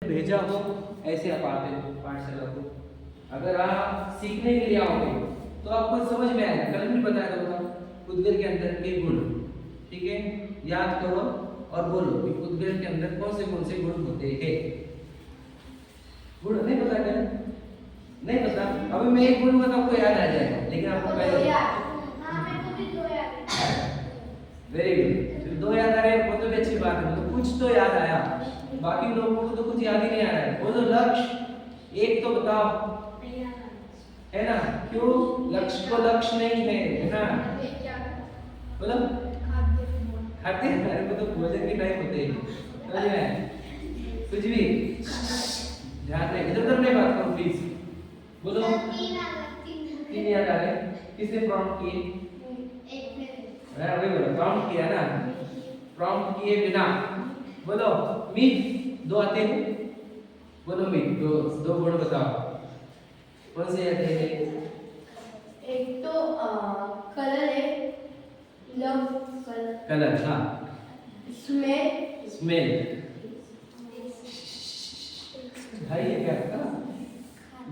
भेजा हो, ऐसे आप आते हो पाठशाला को। अगर आप सीखने के लिए आओगे तो आपको समझ में आएगा। कल भी बताया था उद्गल के अंदर के गुण, ठीक है, याद करो और बोलो कि उद्गल के अंदर कौन से गुण होते हैं। गुण नहीं पता क्या? नहीं पता? अभी मैं एक बोलूंगा तो आपको याद आ जाएगा, लेकिन आपको पहले वेरी गुड, फिर दो याद आ रहे हैं, वो तो भी अच्छी बात है, तो कुछ तो याद आया। बाकी लोगों को तो कुछ याद ही नहीं आ रहा है। बोलो लक्ष्य, एक तो बताओ, है ना? क्यों? लक्ष्य को लक्ष्य नहीं है ना? बोलो खाते हैं, अरे वो तो भोजन के टाइम होते हैं, समझ में आया? कुछ भी ध्यान रहे, इधर उधर नहीं बात करो प्लीज। बोलो तीन याद आ गए, किसने प्रॉम्प्ट किए? वही बोलो, प्रॉम्प्ट किया ना, प्रॉम्प्ट किए बिना। बोलो मीट, दो आते हैं, बोलो मीट, दो गुण बताओ, कौन से आते हैं? एक तो कलर है, लव कलर, हाँ। स्मेल, स्मेल, भाई ये क्या था?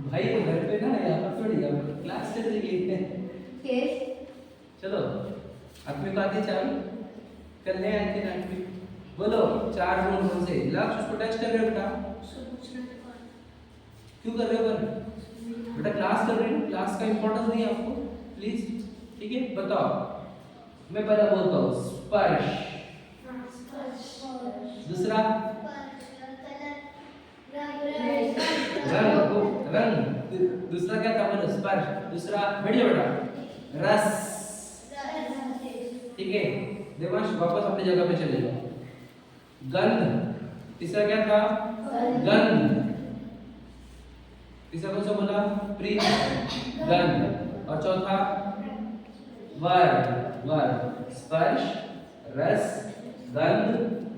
भाई को घर पे ना, यहाँ पर थोड़ी, यहाँ पर क्लास चल रही है। टेस्ट, चलो आठवीं को आती चार, कल नहीं आए थे ना आठवीं। बोलो चार गुण कौन से? लक्ष्य, उसको टच कर रहे हो बेटा? क्यों कर रहे हो? बेटा क्लास कर रहे हो, क्लास का इंपॉर्टेंस नहीं है आपको, प्लीज, ठीक है? बताओ, मैं पहला बोलता हूँ स्पर्श, दूसरा रंग, दूसरा क्या था? बोलो स्पर्श, दूसरा बढ़िया बेटा रस, ठीक है? देवांश वापस अपनी जगह पे चले जाओ। गंध, तीसरा क्या था? गंध, तीसरा कौन सा बोला? प्रिय गंध, और चौथा वर्ण, स्पर्श, रस, गंध,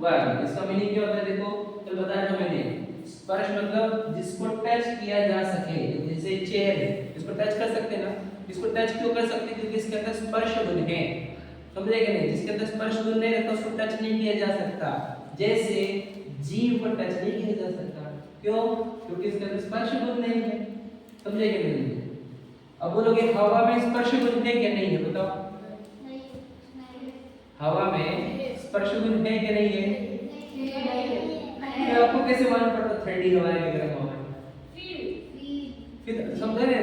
वर्ण। इसका मीनिंग क्या होता है? देखो कल बताया था मैंने, स्पर्श मतलब जिसको टच किया जा सके, जैसे चेयर है, इसको टच कर सकते हैं ना? इसको टच क्यों कर सकते हैं? क्योंकि इसके अंदर स्पर्श गुण है, समझे कि नहीं? जिसके अंदर स्पर्श गुण नहीं रहता उसको टच नहीं किया जा सकता। जैसे जीव को टच नहीं किया जा सकता, क्यों? क्योंकि इसके अंदर स्पर्श गुण नहीं है, समझे कि नहीं? अब बोलोगे हवा में स्पर्श गुण है क्या? नहीं है, बताओ। हवा में स्पर्श गुण है कि नहीं है? आपको कैसे मालूम पड़ता ठंडी हवा है कि गर्म हवा है? फिर समझे नहीं?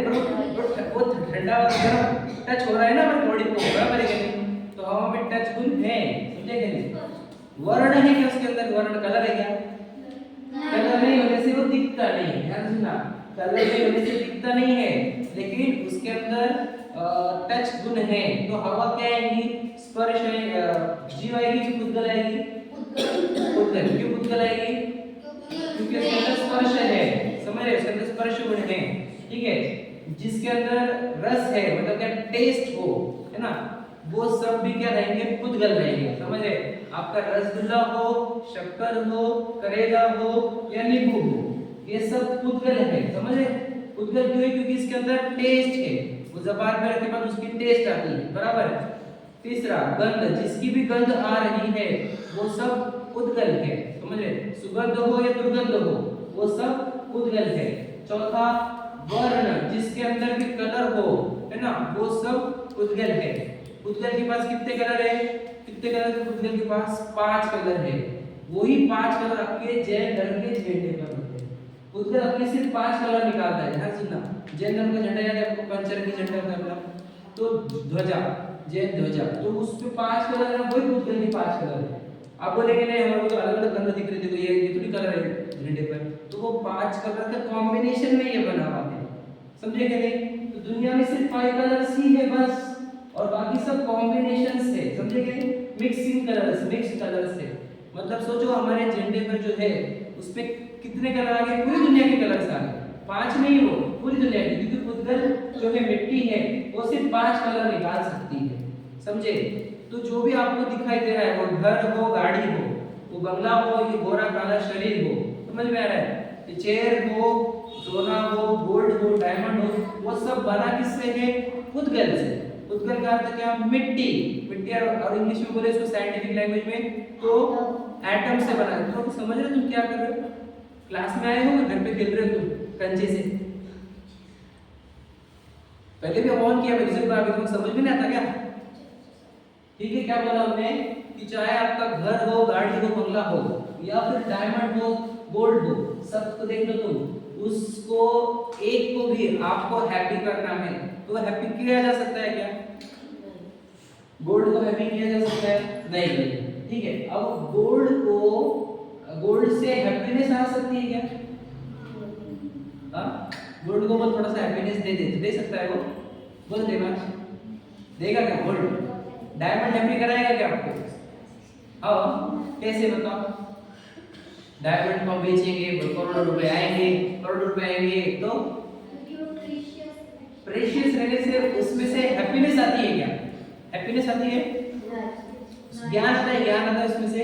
वो ठंडा और गर्म टच हो रहा है ना हमारी बॉडी को, बराबर है कि नहीं? तो हवा में टच गुण है, समझे कि नहीं? वर्ण है क्या उसके अंदर? वर्ण कलर है क्या? कलर नहीं होने से वो दिखता नहीं है, ध्यान सुनना, कलर नहीं होने से दिखता नहीं है, लेकिन उसके अंदर टच गुण है। तो हवा क्या आएगी? स्पर्श है, जीव आएगी कि पुद्गल आएगी? पुद्गल। क्यों पुद्गल आएगी? क्योंकि उसके अंदर स्पर्श है, समझ रहे? उसके अंदर स्पर्श गुण है, ठीक है? जिसके अंदर रस है, मतलब क्या टेस्ट हो, है ना, वो सब भी क्या रहेंगे? पुद्गल रहेंगे, समझ रहे? आपका रसगुल्ला हो, शक्कर हो, करेला हो या नींबू हो, ये सब पुद्गल है, समझ रहे? पुद्गल क्यों है? क्योंकि इसके अंदर टेस्ट है, वो जबान पे रखने पर उसकी टेस्ट आती है, बराबर है? तीसरा गंध, जिसकी भी गंध आ रही है वो सब पुद्गल है, समझ रहे? सुगंध हो या दुर्गंध हो, वो सब पुद्गल है। चौथा वर्ण, जिसके अंदर भी कलर हो, है ना, वो सब पुद्गल है। पुद्गल के पास कितने कलर है? कितने कलर है पुद्गल के पास? 5 कलर है। वही 5 कलर आपके जैन धर्म के झंडे पर होते हैं। पुद्गल अपने सिर्फ 5 कलर निकालता है, ध्यान सुनना। जैन धर्म का झंडा याद है आपको? पंचरंगी झंडा होता है अपना, तो ध्वजा, जैन ध्वजा, तो उस पे 5 कलर है, वही पुद्गल के 5 कलर है। आप बोलेंगे नहीं हमारे को तो अलग अलग कलर दिख रहे थे, तो ये थोड़ी कलर है झंडे पर, तो वो 5 कलर का कॉम्बिनेशन में ये बना हुआ है, समझे कि नहीं? तो दुनिया में सिर्फ 5 कलर्स ही है बस, और बाकी सब कॉम्बिनेशंस है, समझे कि नहीं? मिक्सिंग कलर्स, मिक्स कलर्स है। मतलब सोचो हमारे झंडे पर जो है उस पे कितने कलर आ गए? पूरी दुनिया के कलर्स आ गए, 5 नहीं हो, पूरी दुनिया की, क्योंकि पुद्गल जो है मिट्टी है वो सिर्फ 5 कलर निकाल सकती है, समझे? तो जो भी आपको दिखाई दे रहा है, वो घर हो, गाड़ी हो, वो बंगला हो, ये गोरा काला शरीर हो, समझ में आ रहा है? ये चेयर हो, सोना हो, गोल्ड हो, डायमंड हो, वो सब बना किससे है? पुद्गल से। पुद्गल का अर्थ क्या? मिट्टी। मिट्टी और इंग्लिश में बोले इसको साइंटिफिक लैंग्वेज में तो एटम से बना है। तो समझ रहे हो तुम क्या कर रहे हो? क्लास में आए हो घर पे खेल रहे हो तुम कंचे से? पहले भी ऑन किया, मैं दूसरी बार भी तुमको समझ में नहीं आता क्या? ठीक है, क्या बोला हमने कि चाहे आपका घर हो, गाड़ी हो, बंगला हो, या फिर डायमंड हो, गोल्ड हो, सबको देख लो तुम, उसको एक को भी आपको हैप्पी करना है तो हैप्पी किया जा सकता है क्या? गोल्ड को हैप्पी किया जा सकता है? नहीं। ठीक है, अब गोल्ड से हैप्पीनेस आ सकती है क्या? हाँ, गोल्ड को थोड़ा सा हैप्पीनेस दे सकता है वो? बोल दे बात, देगा क्या गोल्ड? डायमंड हैप्पी कराएगा क्या आपको? हाँ, कैसे बताओ? डायमंड को हम बेचेंगे, करोड़ों रुपए आएंगे, करोड़ों रुपए आएंगे, तो प्रेशियस रहने से उसमें से हैप्पीनेस आती है क्या? हैप्पीनेस आती है? ज्ञान आता है? ज्ञान आता है उसमें से?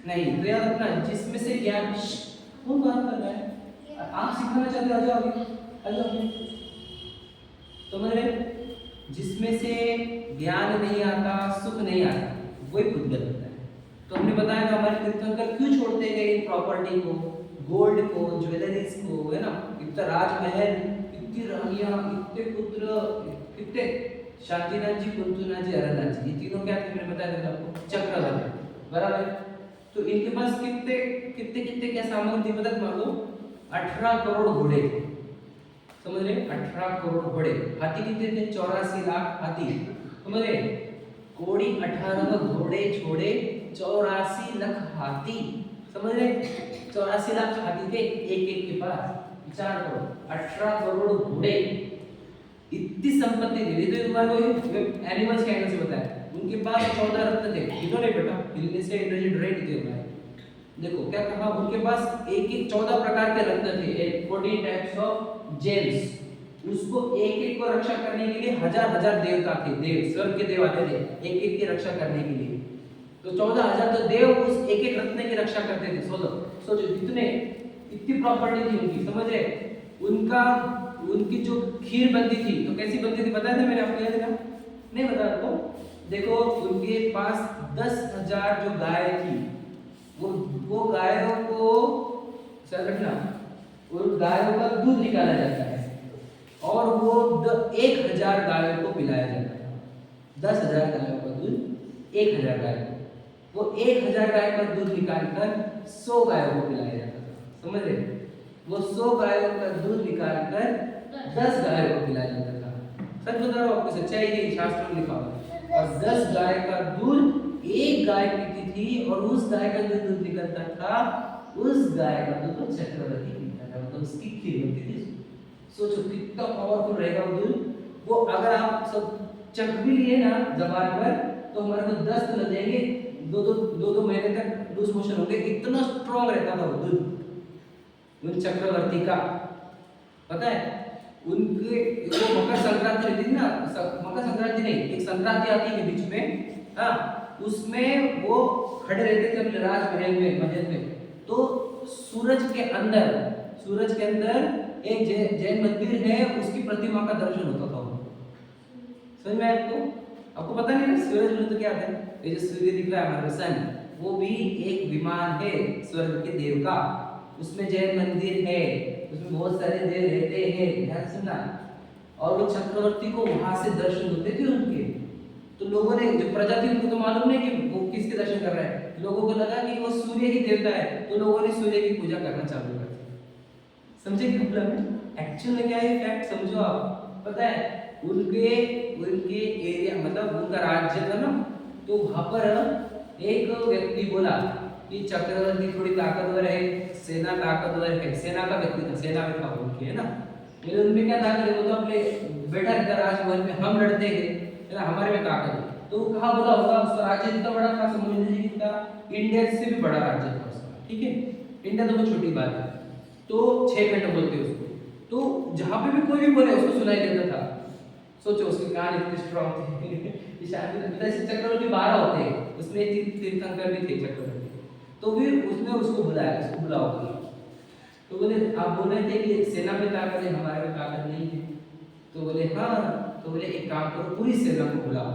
नहीं। तो याद रखना, जिसमें से ज्ञान, कौन बात कर रहा है? आप सीखना चाहते हो, आ जाओ आगे, आ जाओ आगे। समझ रहे? जिसमें से ज्ञान नहीं आता, सुख नहीं आता, वही पुद्गल होता है। तो हमने बताया था हमारे तीर्थंकर क्यों छोड़ते गए इन प्रॉपर्टी को, गोल्ड को, ज्वेलरीज को, है ना? इतना राजमहल, इतनी रानियां, इतने पुत्र, कितने शांतिनाथ जी, कुंतुनाथ जी, अरनाथ जी, ये तीनों क्या थे मैंने बताया था आपको? चक्रवर्ती, बराबर? तो इनके पास कितने कितने कितने क्या सामग्री थी पता मान लो? 18 करोड़ घोड़े, समझ रहे? 18 करोड़ घोड़े। हाथी कितने थे? 84 लाख हाथी, समझ रहे? कोड़ी 18 घोड़े छोड़े 84 लाख हाथी, समझ रहे? 84 लाख हाथी थे एक एक के पास, विचार करो, 18 करोड़ घोड़े, इतनी संपत्ति थी। तो तुम्हारे को एनिमल्स के एंगल से बताया, उनके पास 14 रत्न थे, इधर नहीं बेटा, हिलने से एनर्जी ड्रेन थे हमारे। देखो क्या कहा, उनके पास एक एक 14 प्रकार के रत्न थे, 14 टाइप्स ऑफ जेम्स। उसको एक एक को रक्षा करने के लिए हजार हजार देवता थे, देव स्वर्ग के देव आते थे एक एक की रक्षा करने के लिए। तो 14,000 तो देव उस एक एक रत्न की रक्षा करते थे। सोचो इतने, इतनी प्रॉपर्टी थी उनकी, समझ रहे? उनका, उनकी जो खीर बनती थी तो कैसी बनती थी बताया था मैंने आपको, याद है? नहीं बताया आपको? देखो उनके पास 10,000 जो गाय थी, वो गायों को चल रखना, उन गायों का दूध निकाला जाता है और वो 1,000 गायों को पिलाया जाता है। 10,000 गायों का दूध 1,000 गायों को, वो 1,000 गाय का दूध निकालकर 100 गायों को पिलाया जाता था, समझ रहे? वो 100 गायों का दूध निकालकर 10 गायों को पिलाया जाता था। सच बता रहा हूँ आपको, सच्चाई है, शास्त्र में लिखा हुआ। और 10 गाय का दूध एक गाय पीती थी और उस गाय का जो दूध निकलता था, उस गाय का दूध चक्रवर्ती पीता था, मतलब उसकी खीर बनती थी। सोचो कितना पावरफुल रहेगा वो दूध। वो अगर आप सब चख भी लिए ना जबान पर, तो हमारे को दस्त लग जाएंगे, दो महीने तक लूज मोशन होंगे, इतना स्ट्रॉन्ग रहता था वो दूध उन चक्रवर्ती का। पता है उनके, वो मकर संक्रांति रहती थी ना, मकर संक्रांति नहीं, एक संक्रांति आती है बीच में, हाँ, उसमें वो खड़े रहते थे अपने राजमहल में, महल में। तो सूरज के अंदर एक जैन मंदिर है, उसकी प्रतिमा का दर्शन होता था। समझ में आपको? आपको पता नहीं ना सूरज बोले तो क्या आता है? ये जो सूर्य दिख रहा है हमारा सन, वो भी एक विमान है स्वर्ग के देव का। उसमें जैन मंदिर है, उसमें बहुत सारे देव रहते हैं, ध्यान सुनना। और वो चक्रवर्ती को वहां से दर्शन होते थे उनके। तो लोगों ने, जो प्रजा थी उनको तो मालूम नहीं कि वो किसके दर्शन कर रहा है, लोगों को लगा कि वो सूर्य ही देवता है, तो लोगों ने सूर्य की पूजा करना चालू कर दी। समझे कि मतलब एक्चुअल में क्या है, फैक्ट समझो आप। पता है उनके एरिया, मतलब उनका राज्य था ना, तो वहां पर एक व्यक्ति बोला कि चक्रवर्ती थोड़ी ताकतवर है, सेना ताकतवर है, सेना का व्यक्ति था, सेना में था उनके, है ना? लेकिन उनमें क्या ताकत है, वो तो अपने बैठा रहता राजमहल में, हम लड़ते हैं, है ना, हमारे में ताकत है। तो कहाँ बोला होगा, उसका राज्य जितना बड़ा था, समझ लीजिए कितना, इंडिया से भी बड़ा राज्य था उसका, ठीक है? इंडिया तो बहुत छोटी बात है, तो 6 घंटे बोलते उसको, तो जहाँ पे भी कोई भी बोले उसको सुनाई देता था। सोचो उसकी कान इतनी स्ट्रॉन्ग थी। चक्रवर्ती 12 होते हैं, उसमें तीर्थंकर भी थे चक्रवर्ती। तो फिर उसने उसको बुलाया, उसको बुलाओ। तो बोले आप बोल रहे थे कि सेना में ताकत है, हमारे में ताकत नहीं है। तो बोले हाँ। तो बोले एक काम करो, पूरी सेना को बुलाओ,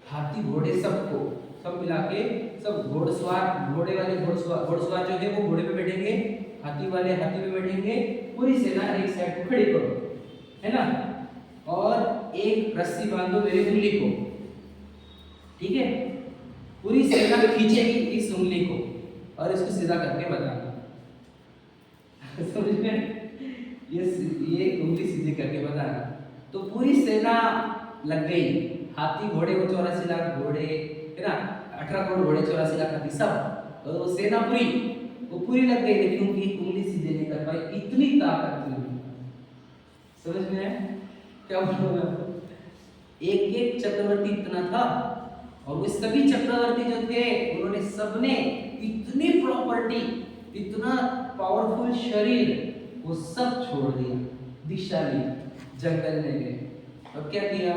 हाथी घोड़े सबको, सब मिला के, सब घोड़सवार, घोड़े वाले घोड़सवार जो है वो घोड़े पे बैठेंगे, हाथी वाले हाथी पे बैठेंगे, पूरी सेना एक साइड को खड़ी करो, है ना, और एक रस्सी बांधो मेरी उंगली को, ठीक है, पूरी सेना खींचेगी इस उंगली को और इसको सीधा करके बताना। समझ में? ये उंगली सीधी करके बताना। तो पूरी सेना लग गई, हाथी घोड़े को 84 लाख घोड़े, है ना, 18 करोड़ घोड़े 84 लाख हाथी सब, और वो सेना पूरी वो पूरी लग गई, लेकिन उनकी उंगली सीधे नहीं कर पाई, इतनी ताकत थी। समझ में आया क्या बोल रहा हूं? एक एक चक्रवर्ती इतना था, और वो सभी चक्रवर्ती जो थे उन्होंने सबने इतनी प्रॉपर्टी, इतना पावरफुल शरीर, वो सब छोड़ दिया, दिशा ली, जंगल में गए, और क्या किया?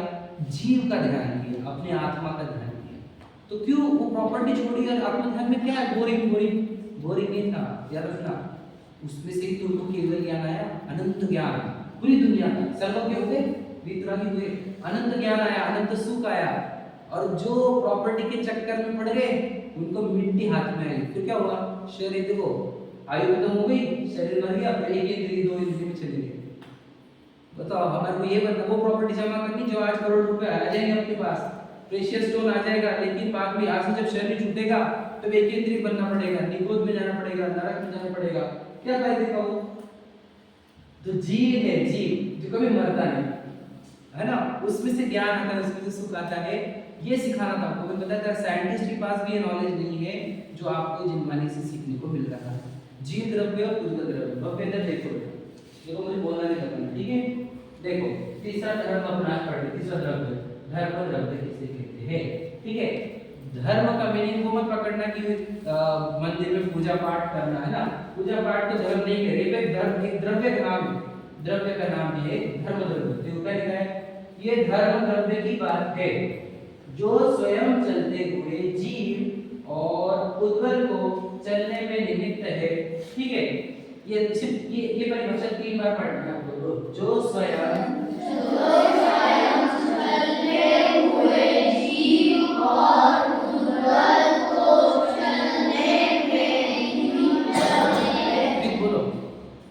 जीव का ध्यान किया, अपने आत्मा का ध्यान किया। तो क्यों वो प्रॉपर्टी छोड़ी और आत्म ध्यान में क्या है? बोरिंग बोरिंग बोरिंग नहीं था, याद रखना। उसमें से तुमको केवल ज्ञान आया, अनंत ज्ञान, पूरी दुनिया सर्वज्ञ हुए, वितरागी हुए, अनंत ज्ञान आया, अनंत सुख आया। और जो प्रॉपर्टी के चक्कर में पड़ गए उनको मिट्टी हाथ में आई, फिर क्या हुआ? शरीर देखो, आयु खत्म हो गई, शरीर मर गया, फिर एक इंद्रिय दो इंद्रिय में चले गए। बताओ, हमारे को ये बनना, वो प्रॉपर्टी जमा करनी जो आज करोड़ रुपए आ जाएंगे अपने पास, प्रेशियस स्टोन आ जाएगा, लेकिन बाद में आज से जब शरीर छूटेगा तो एक इंद्रिय बनना पड़ेगा, निगोद में जाना पड़ेगा, नरक में जाना पड़ेगा, क्या फायदे का वो? तो जीव है, जीव जो कभी मरता नहीं, है ना, उसमें से ज्ञान आता है, उसमें से सुख आता है। ये सिखाना था आपको। मैं बताया था साइंटिस्ट के पास भी ये नॉलेज नहीं है जो आपको जिनमानी से सीखने को मिल रहा है। जीव द्रव्य और कुछ द्रव्य, अब इधर देखो मुझे बोलना नहीं करना, ठीक है? देखो, तीसरा धर्म अपना पढ़े, तीसरा द्रव्य, धर्म द्रव्य किसे कहते हैं, ठीक है? धर्म का मीनिंग को मत पकड़ना कि मंदिर में पूजा पाठ करना, है ना, पूजा पाठ तो धर्म नहीं करे, एक द्रव्य का नाम है, द्रव्य का नाम है धर्म द्रव्य। देखो क्या लिखा है, ये धर्म द्रव्य की बात है जो स्वयं चलते हुए जीव और उद्गल को चलने में निमित्त है, ठीक है? ये परिभाषा 3 बार पढ़ना है आपको। जो स्वयं चलते हुए जीव और उद्गल को चलने में निमित्त है। बोलो,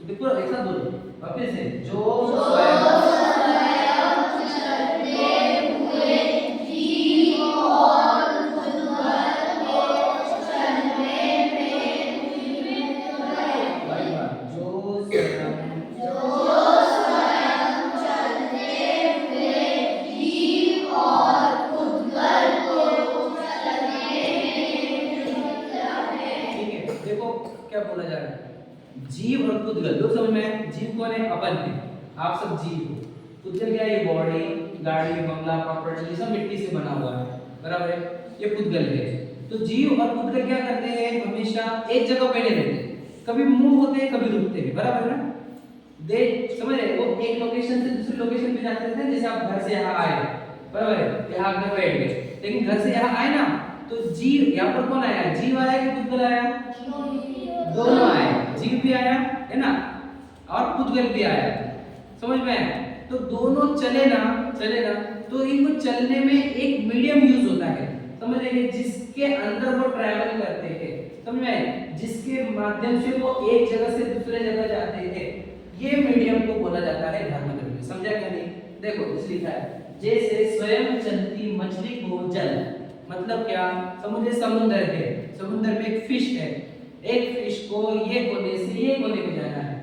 देखो ऐसा बोलो, और फिर से, जो स्वयं जीव और पुद्गल, लोग समझ में? जीव कौन है? अपन है, आप सब जीव हो। पुद्गल क्या है? ये बॉडी, गाड़ी, बंगला, प्रॉपर्टी, ये सब मिट्टी से बना हुआ है, बराबर है? ये पुद्गल है। तो जीव और पुद्गल क्या करते हैं? हमेशा एक जगह पे नहीं रहते, कभी मूव होते हैं, कभी रुकते हैं, बराबर है ना? दे समझ रहे? वो एक लोकेशन से दूसरी लोकेशन पे जाते रहते हैं। जैसे आप घर से यहाँ आए, बराबर है, यहाँ घर बैठ गए, लेकिन घर से यहाँ आए ना, तो जीव यहाँ पर कौन आया? जीव आया कि पुद्गल आया? दोनों आए, जीव भी आया, है ना, और पुद्गल भी आया, समझ में आया? तो दोनों चले ना, तो इनको चलने में एक मीडियम यूज होता है, समझ रहे? जिसके अंदर वो ट्रैवल करते हैं, समझ में आया? जिसके माध्यम से वो एक जगह से दूसरे जगह जाते हैं, ये मीडियम को बोला जाता है धर्म द्रव्य। समझा क्या नहीं? देखो इस लिखा है, जैसे स्वयं चलती मछली को जल, मतलब क्या? समुद्र है, समुद्र में एक फिश है, एक फिश को ये कोने से ये कोने को जाना है,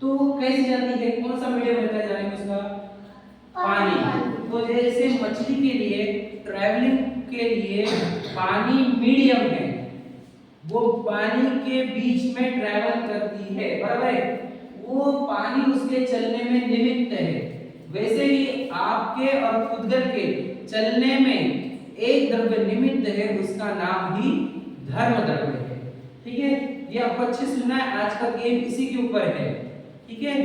तो वो कैसे जाती है? कौन सा मीडियम रहता है जाने का उसका? पानी। तो जैसे मछली के लिए ट्रैवलिंग के लिए पानी मीडियम है, वो पानी के बीच में ट्रैवल करती है, बराबर है? वो पानी उसके चलने में निमित्त है। वैसे ही आपके और पुद्गल के चलने में एक द्रव्य निमित्त है, उसका नाम ही धर्म द्रव्य है, ठीक है? ये आपको अच्छे सुनना है, आज का गेम इसी के ऊपर है, ठीक है?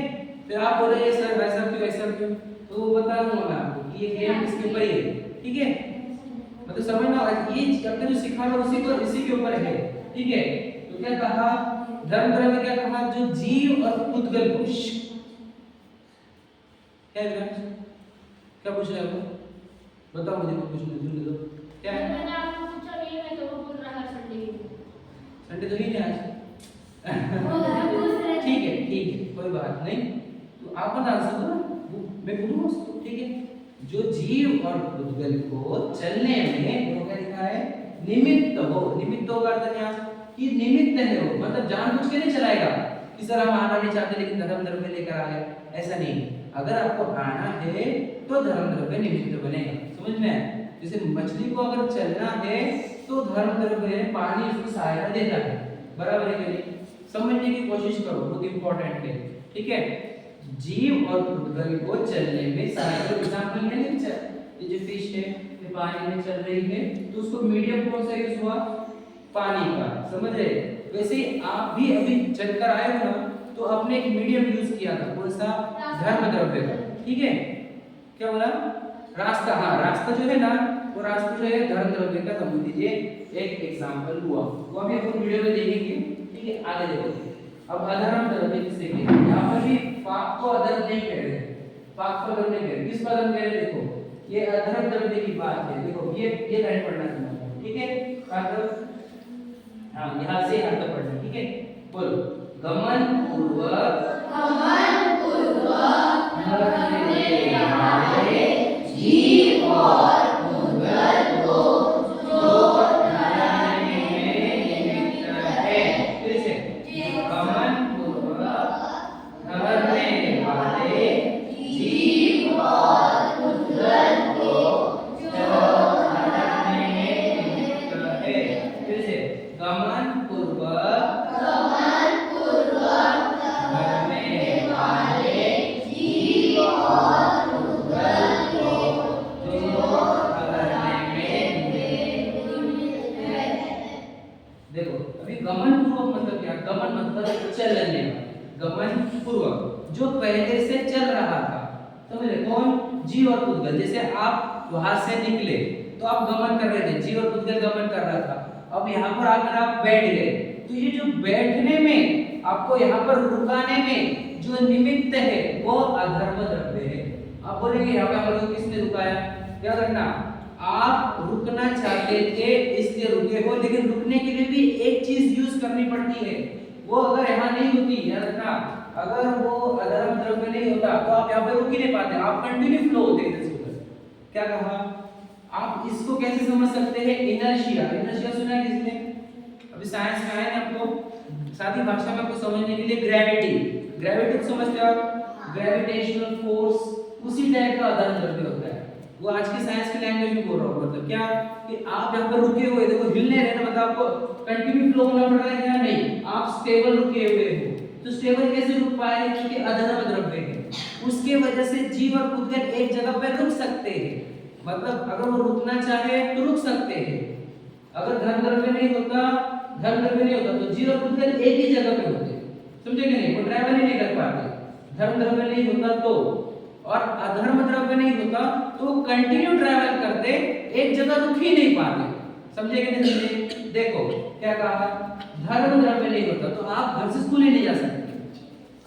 फिर आप बोले सर वैसा क्यों ऐसा क्यों, तो वो बता दूंगा मैं आपको कि ये गेम इसके ऊपर ही है, ठीक है? मतलब समझना, ये चैप्टर जो सिखा रहा हूं इसी के ऊपर है, ठीक है? तो क्या कहा? धर्म द्रव्य क्या कहा? जो जीव और पुद्गल को, क्या पूछ रहे हो? बताओ मुझे, कुछ पूछने दो। क्या है? मैंने आपको पूछा नहीं, मैं तो वो बोल रहा संडे तो ही नहीं आज। वो पूछ रहे कोई बात नहीं, तो आप मत आंसर दो ना, मैं बोलूंगा उसको, ठीक है। जो जीव और भूतगल को चलने में देखो क्या लिखा है, निमित्त हो। निमित्त हो का अर्थ यहाँ कि निमित्त है वो, मतलब जानबूझ के नहीं चलाएगा कि सर हम आना नहीं चाहते लेकिन धर्म द्रव्य लेकर आ गए, ऐसा नहीं। अगर आपको आना है तो धर्म द्रव्य निमित्त बनेगा, समझ में आया? जैसे मछली को अगर चलना है तो धर्म द्रव्य पानी उसको सहायता देता है, बराबर है कि नहीं? समझने की कोशिश करो, बहुत इंपॉर्टेंट है, ठीक है। जीव और भूतगल को चलने में सहायक एग्जांपल है नेचर, ये जो फिश है ये पानी में चल रही है तो उसको मीडियम कौन सा यूज हुआ, पानी का, समझ रहे? वैसे ही आप भी अभी चलकर आए हो ना तो आपने एक मीडियम यूज किया था, कौन सा, धर्म द्रव्य का, ठीक है। क्या बोला, रास्ता, हाँ रास्ता जो है ना वो रास्ता जो है धर्म द्रव्य का, समझ लीजिए एक एग्जांपल हुआ, वो अभी अपन वीडियो में देखेंगे, ठीक है। आगे देखो, अब अधर्म द्रव्य किसे कहते हैं, यहाँ पर भी पाप को अधर्म नहीं कह रहे, पाप को अधर्म नहीं कह रहे, किस पर अधर्म कह रहे, देखो ये अधर्म द्रव्य की बात है, देखो ये लाइन पढ़ना है, ठीक है। हाँ यहाँ से यहाँ तक पढ़ना, ठीक है। बोलो, गमन पूर्वक जीव और भूतगल को जो धरने में निमित्त है, फिर से गमन पूर्वक धरने वाले जीव और भूतगल को जो धरने में निमित्त है, फिर से गमन पूर्वक धरने वाले जीव और भूतगल को जो धरने में निमित्त है। देखो अभी गमन पूर्वक मतलब क्या, गमन मतलब चलने, गमन पूर्वक जो पहले से चल रहा था, समझ रहे, कौन, जीव और भूतगल। जैसे आप वहां से निकले तो आप गमन कर रहे थे, जीव और भूतगल गमन कर रहा था, अब यहाँ पर आकर आप बैठ गए, तो ये जो बैठने में आपको यहाँ पर रुकाने में जो निमित्त है वो अधर्म द्रव्य है। आप बोलेंगे यहाँ पे हमें किसने रुकाया, याद रखना आप रुकना चाहते थे इसलिए रुके हो, लेकिन रुकने के लिए भी एक चीज यूज करनी पड़ती है, वो अगर यहाँ नहीं होती, याद रखना अगर वो अधर्म द्रव्य नहीं होता तो आप यहाँ पे रुक ही नहीं पाते, आप कंटिन्यू फ्लो होते इधर से उधर। क्या कहा, आप इसको कैसे समझ सकते हैं, इनर्शिया, इनर्शिया सुना है किसने, अभी साइंस में आया ना आपको, सादी भाषा में आपको समझने के लिए ग्रेविटी, ग्रेविटी को समझते हो आप, ग्रेविटेशनल फोर्स, उसी टाइप का अधर्म द्रव्य होता है, वो आज की साइंस की लैंग्वेज में बोल रहा हूँ, मतलब क्या कि आप यहाँ पर रुके हुए, देखो हिल नहीं रहे ना, मतलब आपको कंटिन्यू फ्लो होना पड़ रहा है या नहीं, आप स्टेबल रुके हुए हो, तो स्टेबल कैसे रुक पाए, क्योंकि अधर्म द्रव्य है, उसके वजह से जीव और भूतगल एक जगह पर रुक सकते हैं, मतलब अगर वो रुकना चाहे तो रुक सकते हैं। अगर धर्म द्रव्य नहीं होता, धर्म द्रव्य नहीं होता तो जीव और भूतगल एक ही जगह पे होते, समझे कि नहीं, वो ट्रैवल ही नहीं कर पाते। धर्म द्रव्य नहीं होता तो, और अधर्म द्रव्य नहीं होता तो कंटिन्यू ट्रैवल करते, एक जगह रुक ही नहीं पाते, समझे कि नहीं। देखो क्या कहा, धर्म द्रव्य नहीं होता तो आप घर से स्कूल ही नहीं जा सकते,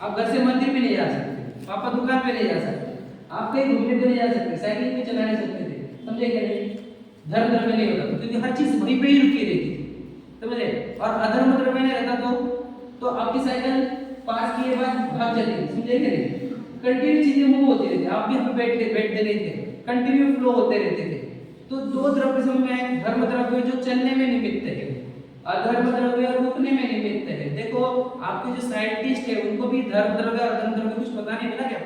आप घर से मंदिर भी नहीं जा सकते, पापा दुकान पे नहीं जा सकते, आप कहीं घूमने भी नहीं जा सकते, साइकिल भी चला नहीं सकते थे, समझे कि नहीं। धर्म द्रव्य नहीं होता क्योंकि हर चीज वहीं पे ही रुकी रहती थी, समझे। और अधर्म द्रव्य नहीं रहता तो आपकी साइकिल पास किए बाद भाग जाती थी, समझे कि नहीं, कंटिन्यू चीजें मूव होती रहती, आप भी यहाँ पे बैठते नहीं थे, कंटिन्यू फ्लो होते रहते थे। तो दो द्रव्य समझ में आए, धर्म द्रव्य जो चलने में निमित्त है, अधर्म द्रव्य रुकने में निमित्त है। देखो आपके जो साइंटिस्ट है उनको भी धर्म द्रव्य और अधर्म द्रव्य कुछ पता नहीं, मिला क्या,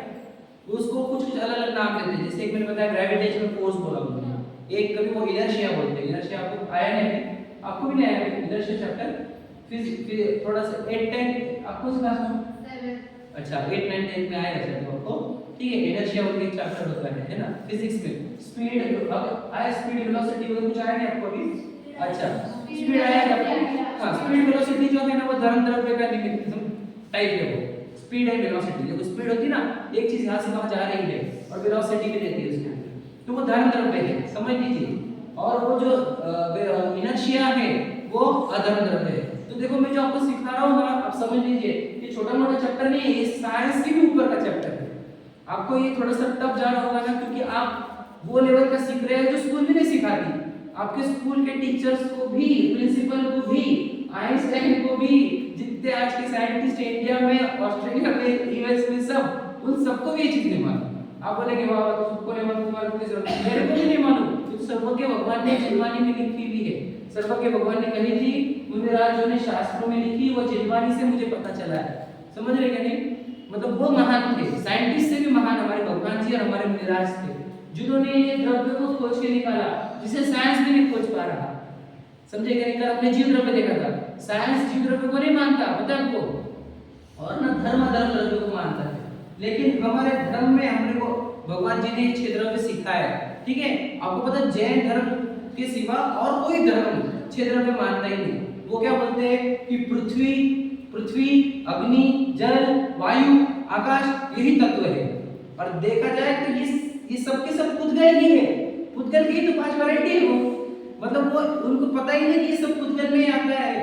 उसको कुछ अलग अलग नाम देते हैं, जैसे एक मैंने बताया ग्रेविटेशनल फोर्स बोला उन्होंने, एक कभी वो इनर्शिया बोलते हैं, इनर्शिया आपको आया नहीं, आपको भी नहीं आया इनर्शिया चैप्टर, फिर थोड़ा सा 8 10 आपको क्लास में, अच्छा 8 9 10 में आएगा शायद आपको, ठीक है। इनर्शिया बोल के एक चैप्टर होता है ना फिजिक्स में, स्पीड, अब आया स्पीड वेलोसिटी वगैरह कुछ आया नहीं आपको अभी, अच्छा स्पीड आया आपको, हां स्पीड वेलोसिटी जो है ना वो धर्म द्रव्य का निमित्त टाइप है, वो स्पीड है वेलोसिटी, जब स्पीड होती है ना एक चीज यहां से वहां जा रही है और वेलोसिटी भी रहती है उसके अंदर, तो वो धर्म द्रव्य है, समझ लीजिए। और वो जो इनर्शिया है वो अधर्म द्रव्य है। तो देखो मैं जो आपको सिखा रहा हूं ना, आप समझ लीजिए ये छोटा मोटा चैप्टर नहीं है, ये साइंस के भी ऊपर का चैप्टर है। आपको ये थोड़ा सा टफ जा रहा होगा ना, क्योंकि आप वो लेवल का सीख रहे हैं जो स्कूल में नहीं सिखाती, आपके स्कूल के टीचर्स को भी, प्रिंसिपल को भी आइंस्टाइन को भी, जितने आज के साइंटिस्ट इंडिया में, ऑस्ट्रेलिया में, यूएस में, सब उन सबको भी ये चीज नहीं मालूम। आप बोलेंगे वाह सबको नहीं मालूम, तुम्हारे को कैसे मालूम? मेरे को भी नहीं मालूम, तो सर्वज्ञ भगवान ने जिनवाणी में लिखी हुई है। सर्वज्ञ भगवान ने कही थी, मुनिराजों ने शास्त्रों में लिखी, वो जिनवाणी से मुझे पता चला है। समझ रहे क्या नहीं? मतलब वो महान थे, साइंटिस्ट से भी महान हमारे भगवान जी और हमारे मुनिराज थे, जिन्होंने ये द्रव्य को खोज के निकाला जिसे साइंस भी नहीं खोज पा रहा। समझे क्या? निकाला, अपने जीव द्रव्य देखा था। साइंस जीव द्रव्य को नहीं मानता, पता है आपको, और ना धर्म द्रव्य को मानता है। लेकिन हमारे धर्म में हमने को भगवान जी ने छह द्रव्य सिखाया, ठीक है? आपको पता है जैन धर्म के सिवा और कोई धर्म छह द्रव्य मानता ही नहीं। वो क्या बोलते हैं कि पृथ्वी, अग्नि, जल, वायु, आकाश यही तत्व है। और देखा जाए तो ये सब के सब पुद्गल ही है। पुद्गल की तो 5 वैरायटी है। मतलब वो उनको पता ही नहीं कि ये सब पुद्गल में आता है।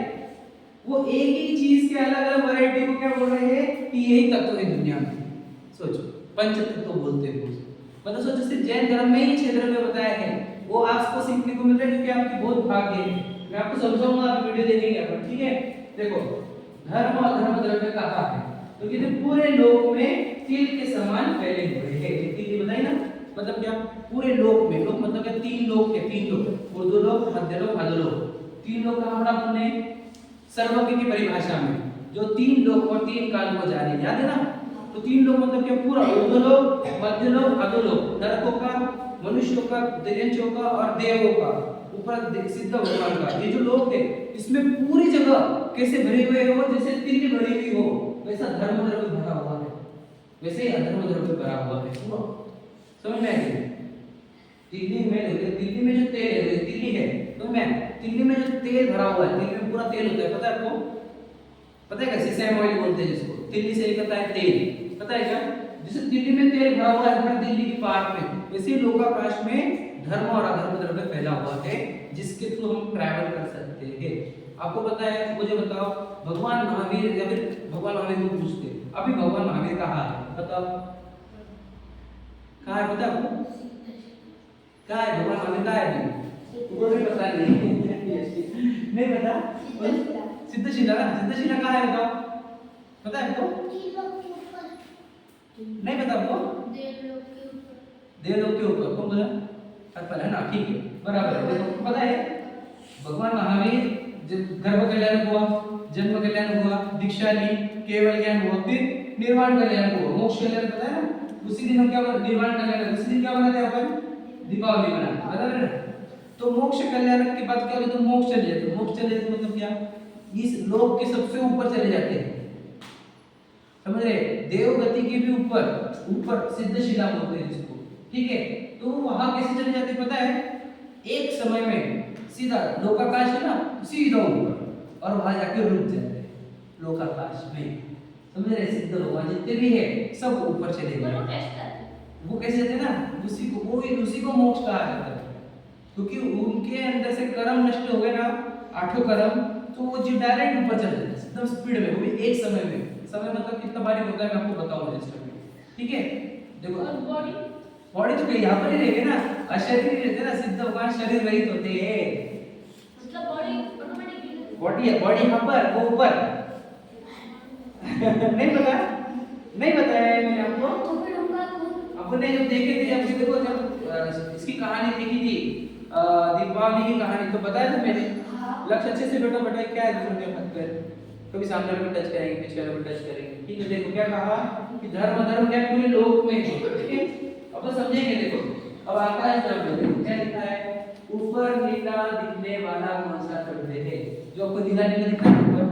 वो एक ही चीज के अलग अलग वैरायटी को क्या बोल रहे हैं कि यही तत्व है दुनिया में। सोचो, पंचतत्व बोलते हैं। मतलब सोचो, सिर्फ जैन धर्म में ही छह द्रव्य बताए हैं। वो आपको सीखने को मिल रहा है क्योंकि आपकी बहुत भाग्य है। मैं आपको समझाऊंगा, आप वीडियो देखेंगे आप, ठीक है? देखो, धर्म और धर्म द्रव्य कहा है तो कहते पूरे लोक में तिल के समान फैले हुए हैं। तिल बताई ना, मतलब क्या? पूरे लोक में, लोक मतलब क्या? 3 लोक है, 3 लोक, ऊर्ध्वलोक, मध्यलोक, अधोलोक। 3 लोक कहां पढ़ा हमने? सर्वज्ञ की परिभाषा में, जो 3 लोक और 3 काल को जाने, याद है ना? तो 3 लोक मतलब क्या? पूरा ऊर्ध्वलोक, मध्यलोक, अधोलोक, नरकों का, मनुष्यों का, दिव्यांशों का और देवों का, ऊपर सिद्ध भगवान का। ये जो लोक है इसमें पूरी जगह कैसे भरे हुए हो? जैसे तिल्ली भरी हुई हो, वैसा धर्म द्रव्य भरा हुआ है, वैसे ही अधर्म द्रव्य भरा हुआ है। समझ में आई? तिल्ली में जो तेल है, तिल्ली है तो मैं तिल्ली में जो तेल भरा हुआ है, तिल्ली में पूरा तेल होता है, पता है आपको? पता है क्या? सीसम ऑयल बोलते हैं जिसको, तिल्ली से निकलता है तेल, पता है क्या? जैसे दिल्ली में तेल भरा हुआ है पूरी दिल्ली की पार्क में, वैसे ही लोकाकाश में धर्म और अधर्म द्रव्य फैला हुआ है जिसके थ्रू हम ट्रैवल कर सकते हैं। आपको पता है? मुझे बताओ, भगवान महावीर या फिर भगवान महावीर को पूछते, अभी भगवान महावीर कहाँ है? बताओ कहाँ है? पता है आपको? कहाँ है भगवान महावीर? कहाँ है अभी? तुमको भी पता नहीं पता? सिद्धशिला कहाँ है बताओ? पता है आपको? नहीं पता आपको? देवलोक के ऊपर। कौन बोला? अर्पण है ना, ठीक है, बराबर है। देखो पता है भगवान महावीर जब गर्भ कल्याण हुआ, जन्म कल्याण हुआ, दीक्षा ली, केवल ज्ञान हुआ, फिर निर्वाण कल्याण हुआ, मोक्ष कल्याण, पता है ना? उसी दिन हम क्या निर्वाण कल्याण, उसी दिन क्या बनाते हैं अपन? दीपावली बनाते, बराबर है ना? तो मोक्ष कल्याण के बाद क्या होता है? तो मोक्ष चले जाते। मोक्ष चले जाते मतलब क्या? इस लोक के सबसे ऊपर चले जाते हैं, समझ रहे? देवगति के भी ऊपर सिद्धशिला बोलते हैं जिसको, ठीक है? तो वहां कैसे चले जाते पता है? एक समय में सीधा लोकाकाश है ना, सीधा ऊपर, और वहां जाके रुक जाते हैं लोकाकाश में। समझ रहे? सिद्ध भगवान जितने भी है सब ऊपर चले गए। वो कैसे जाते हैं ना, उसी को मोक्ष कहा जाता है, क्योंकि उनके अंदर से कर्म नष्ट हो गए ना, 8 कर्म, तो वो जी डायरेक्ट ऊपर चले जाते हैं एकदम स्पीड में, वो भी एक समय में। समय मतलब कितना बारीक होता है मैं आपको बताऊंगा नेक्स्ट टाइम, ठीक है? देखो बॉडी तो यहाँ पर ही रहेगी ना, अशरीर रहते ना, सिद्ध भगवान शरीर रहित होते हैं, मतलब बॉडी ऑटोमेटिक, बॉडी यहाँ पर, वो ऊपर नहीं पता है मैंने आपको? अपने जब देखे थे, जब देखो जब इसकी कहानी देखी थी दीपावली की कहानी, तो बताया था मैंने। लक्ष्य अच्छे से बेटा क्या है सुनने मत कर, कभी सामने वाले को टच करेंगे, पीछे वाले को टच करेंगे, ठीक है? देखो क्या कहा कि धर्म क्या पूरे लोक में है, ठीक है? अब समझेंगे। देखो अब आकाश द्रव्य क्या लिखा है? ऊपर नीला दिखने वाला कौन सा द्रव्य है? जो आपको नीला दिखता है ऊपर,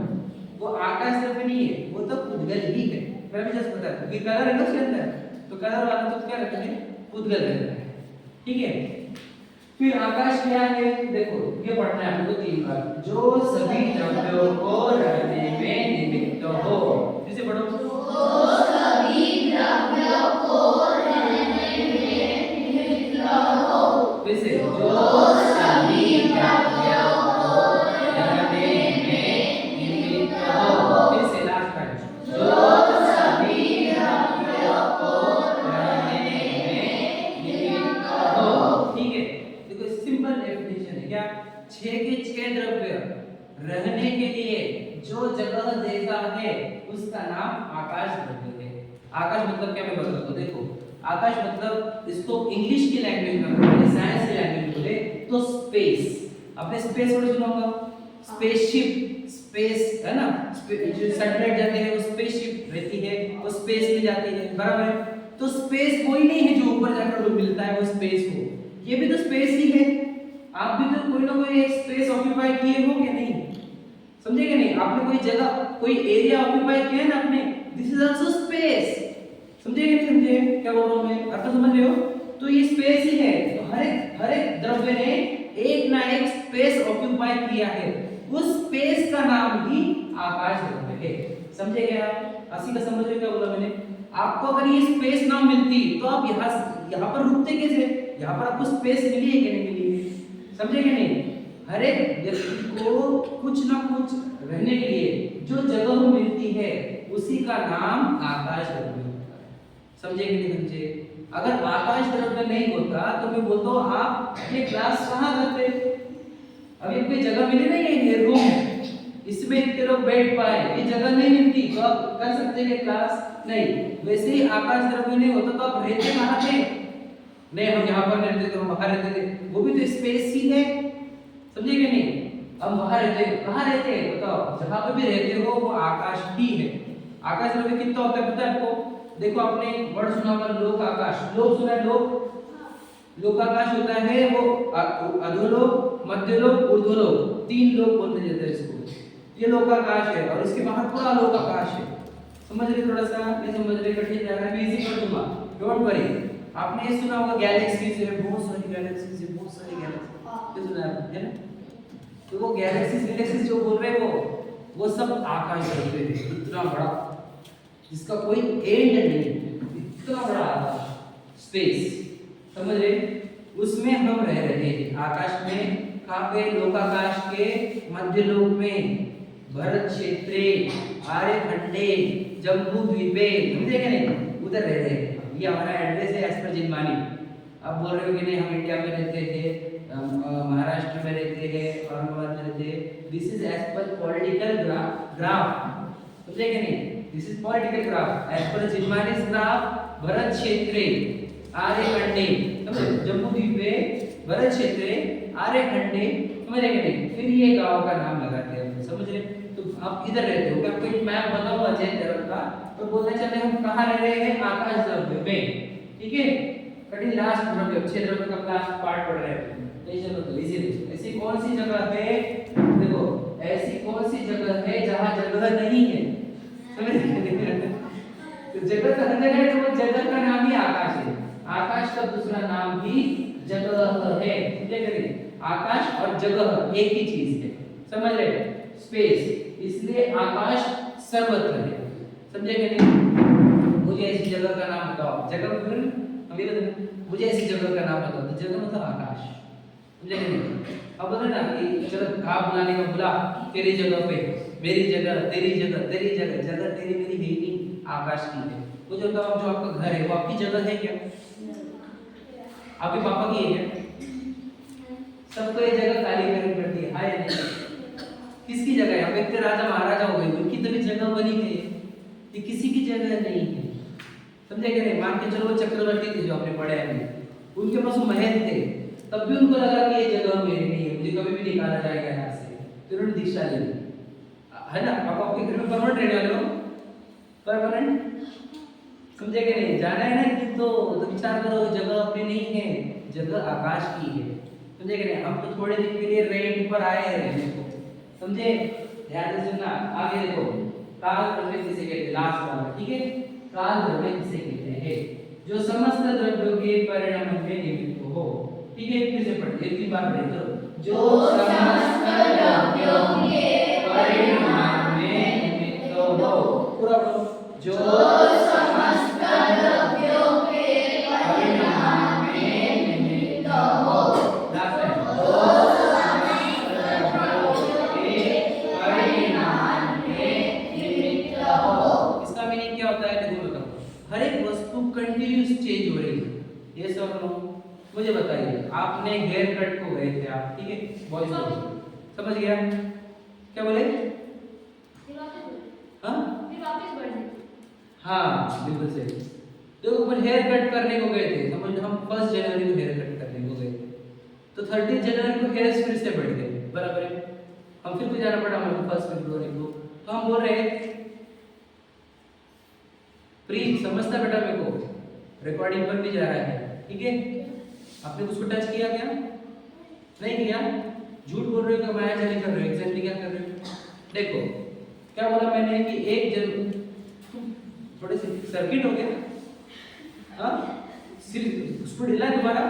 वो आकाश द्रव्य नहीं है, वो तो पुद्गल ही है। मैं भी जस्ट बता दूं कि कलर है ना उसके अंदर, तो कलर वाला तो क्या रहता है? पुद्गल रहता है, ठीक है? फिर आकाश क्या है? देखो ये पढ़ना है आपको 3 बार, जो सभी द्रव्यों को रहने में निमित्त हो। इसे पढ़ो, जो सभी द्रव्यों को रहने में निमित्त हो। वैसे जो सभी द्रव्यों को रहने में निमित्त हो। वैसे लास्ट टाइम, जो सभी द्रव्यों को रहने में निमित्त हो, ठीक है? सिंपल डेफिनेशन है क्या? 6 के 6 द्रव्य रहने के लिए आकाश द्रव्य है। आकाश मतलब क्या, मैं बताता हूँ। देखो आकाश मतलब, इसको इंग्लिश की लैंग्वेज में बोले, साइंस की लैंग्वेज में बोले तो स्पेस। आपने स्पेस वर्ड सुना होगा, स्पेसशिप, स्पेस है ना, जो सैटेलाइट जाते हैं वो स्पेसशिप रहती है, वो स्पेस में जाती है, बराबर है। तो स्पेस कोई नहीं है जो ऊपर जाकर वो मिलता है वो स्पेस हो, ये भी तो स्पेस ही है। आप भी तो कोई ना कोई एक स्पेस ऑक्यूपाई किए हो कि नहीं, समझे कि नहीं? आपने कोई जगह, कोई एरिया ऑक्यूपाई किया है ना आपने, दिस इज आल्सो स्पेस। समझे कि नहीं समझे क्या बोल रहा हूं मैं, अर्थ समझ रहे हो? तो ये स्पेस ही है। तो हर एक द्रव्य ने एक ना एक स्पेस ऑक्यूपाई किया है, उस स्पेस का नाम ही आकाश द्रव्य है। समझे क्या? अस्सी का समझ रहे क्या बोला मैंने? आपको अगर ये स्पेस ना मिलती तो आप यहाँ पर रुकते कैसे? यहाँ पर आपको स्पेस मिली है कि नहीं मिली है? समझे कि नहीं? हर एक व्यक्ति को कुछ ना कुछ रहने के लिए जो जगह मिलती है उसी का नाम आकाश द्रव्य होता है। समझे कि नहीं समझे? अगर आकाश द्रव्य नहीं होता तो मैं बोलता हूँ आप ये क्लास कहाँ करते? अभी कोई जगह मिली नहीं है, ये रूम, इसमें इतने लोग बैठ पाए, ये जगह नहीं मिलती तो आप कर सकते हैं क्लास? नहीं। वैसे ही आकाश द्रव्य नहीं होता तो आप रहते कहाँ थे? नहीं हम यहाँ पर रहते थे, हम बाहर रहते थे, वो भी तो स्पेस ही है। समझे कि नहीं? हम बाहर रहते, कहाँ रहते हैं बताओ? जहाँ पे भी रहते हो वो आकाश ही है। आकाश द्रव्य कितना होता है पता है आपको? देखो आपने वर्ड सुना होगा लोक आकाश, लोक सुना है? लोक आकाश होता है वो अधोलोक, मध्यलोक, ऊर्ध्वलोक, तीन लोक बोलते जाते हैं इसको। ये लोक आकाश है और इसके बाहर पूरा लोक आकाश है। समझ रहे? थोड़ा सा नहीं समझ रहे, कठिन लग रहा है, मैं इजी कर दूंगा, डोंट वरी। आपने ये सुना होगा गैलेक्सीज है, बहुत सारी गैलेक्सीज है, बहुत सारी गैलेक्सी, ये सुना है ना? तो वो गैलेक्सीज गैलेक्सीज जो बोल रहे हैं वो सब आकाश द्रव्य है, इतना बड़ा जिसका कोई एंड नहीं, इतना बड़ा आकाश, स्पेस। समझ रहे? उसमें हम रह रहे हैं आकाश में। कहाँ पे? लोकाकाश के मध्य लोक में, भरत क्षेत्रे, आर्यखंडे, जम्बू द्वीपे, समझे कि नहीं? उधर रह रहे हैं। ये हमारा एड्रेस है एज पर जिनमानी। अब बोल रहे हो कि नहीं हम इंडिया में रहते थे, महाराष्ट्र में रहते हैं, औरंगाबाद में रहते हैं। This is as per political graph, समझे कि नहीं? This is political graph as per जिनमानीज ग्राफ। भरत क्षेत्रे, आर्यखंडे, समझे? जम्बू द्वीपे, भरत क्षेत्रे, आर्यखंडे, समझे कि नहीं? फिर ये गांव का नाम लगाते हैं, समझ रहे? तो आप इधर रहते हो, आपको एक मैप बताऊंगा जैन धर्म का, तो बोलते चले हम कहाँ रह रहे हैं? आकाश द्रव्य में, ठीक है? कठिन लास्ट द्रव्य, 6 द्रव्य का लास्ट पार्ट पढ़ रहे हैं, ये चलो तो इजी है। ऐसी कौन सी जगह है, देखो ऐसी कौन सी जगह है जहाँ जगह नहीं है? समझ रहे? तो जगह तो हर जगह है, तो वो जगह का नाम ही आकाश है। आकाश का दूसरा नाम भी जगह है, समझे कि नहीं? आकाश और जगह एक ही चीज है, समझ रहे? स्पेस, इसलिए आकाश सर्वत्र है, समझे कि नहीं? मुझे ऐसी जगह का नाम बताओ, जगह अभी बताओ, मुझे ऐसी जगह का नाम बताओ, तो जगह मतलब आकाश, समझे कि नहीं? अब बोले ना कि चलो आप बुलाने का बुला, तेरी जगह पे, मेरी जगह, तेरी जगह, तेरी जगह, जगह तेरी मेरी है नहीं, आकाश की है। मुझे बताओ जो आपका घर है वो आपकी जगह है क्या? आपके पापा की है क्या? सबको ये जगह खाली करनी पड़ती है, हाय नहीं? किसकी जगह है? अब इतने राजा महाराजा हो गए, उनकी तभी जगह बनी गई है, ये किसी की जगह नहीं है, समझे कि नहीं? मान के चलो वो चक्रवर्ती थे जो आपने पढ़े हैं, उनके पास महल थे, तब भी उनको लगा कि ये जगह मेरी नहीं है, मुझे कभी भी निकाला जाएगा यहाँ से, तो उन्होंने दीक्षा ली, है ना? आप आपके घर में परमानेंट रहने वाले हो, परमानेंट, समझे कि नहीं? जाना है ना कि तो विचार करो, जगह अपनी नहीं है, जगह आकाश की है, समझे कि नहीं? हम तो थोड़े दिन के लिए रेंट पर आए हैं, समझे? ध्यान से सुनना। आगे देखो, काल द्रव्य किसे कहते हैं? लास्ट वाला, ठीक है? काल द्रव्य किसे कहते हैं? जो समस्त द्रव्यों के परिणाम में निमित्त हो, ठीक है? फिर से पढ़ते हैं, 3 बार पढ़े तो, जो समस्त द्रव्यों के परिणाम में निमित्त हो, पूरा पढ़ो, जो समस्त द्रव्यों के परिणाम में निमित्त हो, लास्ट टाइम, हर एक वस्तु कंटिन्यूस चेंज हो रही है, ये सब मुझे बताइए। आपने हेयर कट को गए थे आप, ठीक है? बॉयज समझ गया? क्या बोले? हाँ, हाँ बिल्कुल सही। तो अपन हेयर कट करने को गए थे, समझ हम 1 जनवरी को हेयर कट करने को गए थे, तो 30 जनवरी को हेयर्स फिर से बढ़ गए, बराबर है। हम फिर को जाना पड़ा हमें 1 फरवरी को। तो हम बोल रहे हैं प्लीज समझता बेटा, मेरे को रिकॉर्डिंग पर भी जा रहा है, ठीक है। आपने उसको टच किया क्या? नहीं किया? झूठ बोल रहे हो क्या माया जाली कर रहे हो? एग्जैक्टली क्या कर रहे हो? देखो क्या बोला मैंने कि एक जन थोड़े से सर्किट हो गया, हाँ सिर्फ उसको ढीला है तुम्हारा,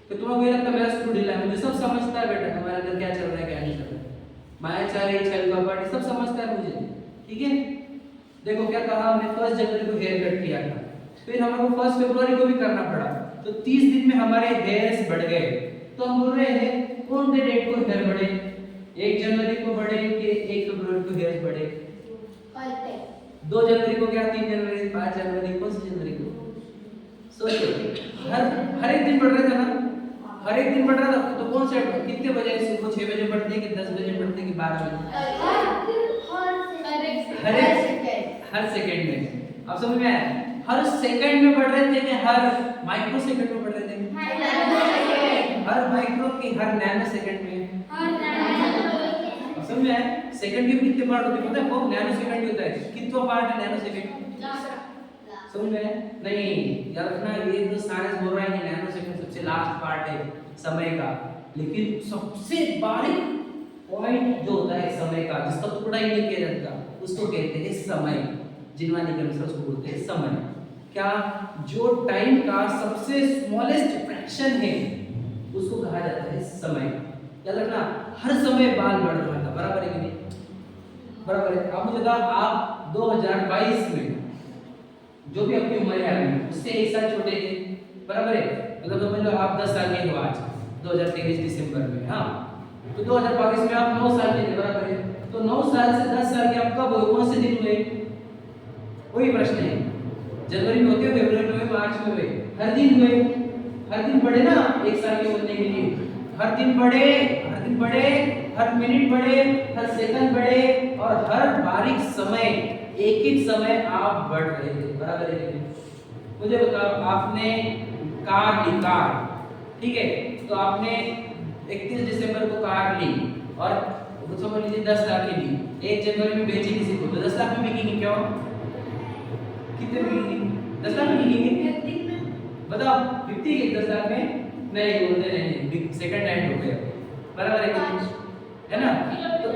तो तुम्हें ये लगता है मेरा स्क्रू ढीला है, मुझे सब समझता है बेटा हमारे अंदर क्या चल रहा है क्या नहीं चल रहा है, माया चाह रही छल कपट सब समझता है मुझे, ठीक है। देखो क्या कहा हमने 1 जनवरी को हेयर कट किया था, फिर हमको 1 फरवरी को भी करना पड़ा, तो 30 दिन में हमारे हेयर्स बढ़ गए। तो हम बोल रहे हैं कौन से डेट को हेयर बढ़े, 1 जनवरी को बढ़े कि 1 फरवरी को हेयर्स बढ़े? 2 जनवरी को क्या, 3 जनवरी, 5 जनवरी, कौन सी जनवरी को? सोचो हर एक दिन बढ़ रहा था ना, हर एक दिन बढ़ रहा था, तो कौन से कितने बजे? सुबह 6 बजे बढ़ते कि 10 बजे बढ़ते कि 12 बजे? हर सेकंड में। अब समझ में आया? हर सेकंड में बढ़ रहे थे कि हर माइक्रो सेकंड में बढ़ रहे थे? हर माइक्रो की हर नैनो सेकंड में। अब समझ में आया? सेकंड के भी कितने पार्ट होते हैं पता है? वो नैनो सेकंड भी होता है, कितना पार्ट है नैनो सेकंड? समझ में आया? नहीं याद रखना, ये तो साइंस बोल रहा है कि नैनो सेकंड सबसे लास्ट पार्ट है समय का, लेकिन सबसे बारीक पॉइंट जो होता है समय का, जिसका टुकड़ा ही नहीं किया जाता, उसको कहते हैं समय। जिनवानी के अनुसार उसको बोलते हैं समय। क्या? जो टाइम का सबसे स्मॉलेस्ट फ्रैक्शन है उसको कहा जाता है समय। याद रखना, हर समय बाल बढ़ रहा था, बराबर है कि नहीं? बराबर है। अब मुझे बताओ, आप 2022 में जो भी आपकी उम्र है अभी, उससे 1 साल छोटे थे, बराबर है। मतलब समझ लो आप 10 साल के हो आज 2023 दिसंबर में, हाँ, तो 2022 में आप 9 साल के थे, बराबर है। तो 9 साल से 10 साल के आप कब हुए, कौन से दिन हुए? वही प्रश्न है, जनवरी में होते हो, फरवरी में हुए, मार्च में हुए, हर दिन हुए? हर दिन बढ़े ना 1 साल के होने के लिए, हर दिन बढ़े, हर दिन बढ़े, हर मिनट बढ़े, हर सेकंड बढ़े, और हर बारीक समय एक एक समय आप बढ़ रहे थे, बराबर है। मुझे बताओ, आपने कार ली, कार, ठीक है, तो आपने 31 दिसंबर को कार ली और वो समझ लीजिए 10 लाख की ली, 1 जनवरी में बेची किसी को, तो 10 लाख में बिकेगी क्या? कितने में बिकेगी? 10 लाख में बिकेगी? बताओ बिकती है 10 लाख में? नहीं बोलते नहीं, सेकंड हैंड हो गया, बराबर है ना? तो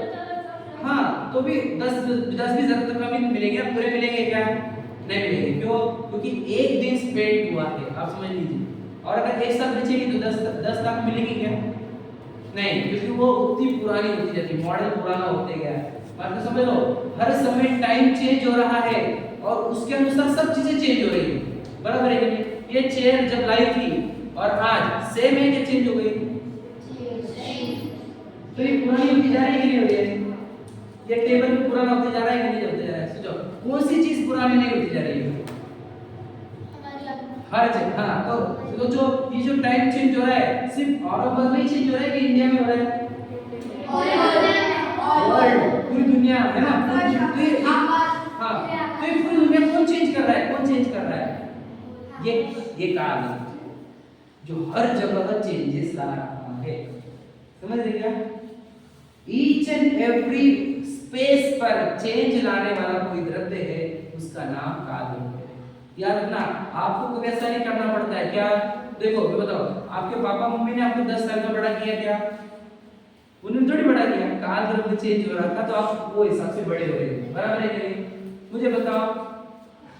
हाँ, तो भी 10-20 हज़ार तक का भी मिलेंगे, पूरे मिलेंगे क्या? नहीं मिलेंगे। क्यों? क्योंकि एक दिन स्पेंड हुआ है, आप समझ लीजिए। और अगर एक साल बचेगी तो 10 लाख मिलेगी क्या? नहीं, क्योंकि वो उतनी पुरानी होती जाती, मॉडल पुराना होते गया है। बात समझ लो, हर समय टाइम चेंज हो रहा है और उसके अनुसार सब चीजें चेंज हो रही है, बराबर है कि नहीं? ये चेयर जब लाई थी और आज सेम है कि चेंज हो गई? तो ये पुरानी होती जा रही है कि नहीं हो रही है? ये टेबल भी पुराना होते जा रहा है कि नहीं होते जा रहा है? सोचो कौन सी चीज पुरानी नहीं होती जा रही है? हर जगह। हाँ, तो जो ये जो टाइम चेंज हो रहा है, सिर्फ औरत में ही चेंज हो रहा है कि इंडिया में हो रहा है? वर्ल्ड, पूरी दुनिया है ना? हाँ, तो ये पूरी दुनिया कौन चेंज कर रहा है? कौन चेंज कर रहा है? ये काल है जो हर जगह चेंजेस ला रहा है, समझ रहे क्या? ईच एंड एवरी स्पेस पर चेंज लाने वाला कोई द्रव्य है, उसका नाम काल है। याद रखना, आपको कोई ऐसा नहीं करना पड़ता है क्या? देखो मैं बताओ, आपके पापा मम्मी ने आपको 10 साल का बड़ा किया क्या? उन्होंने थोड़ी बड़ा किया, काल द्रव्य चेंज हो रहा था तो आप वो हिसाब से बड़े हो रहे थे, बराबर है कि नहीं? मुझे बताओ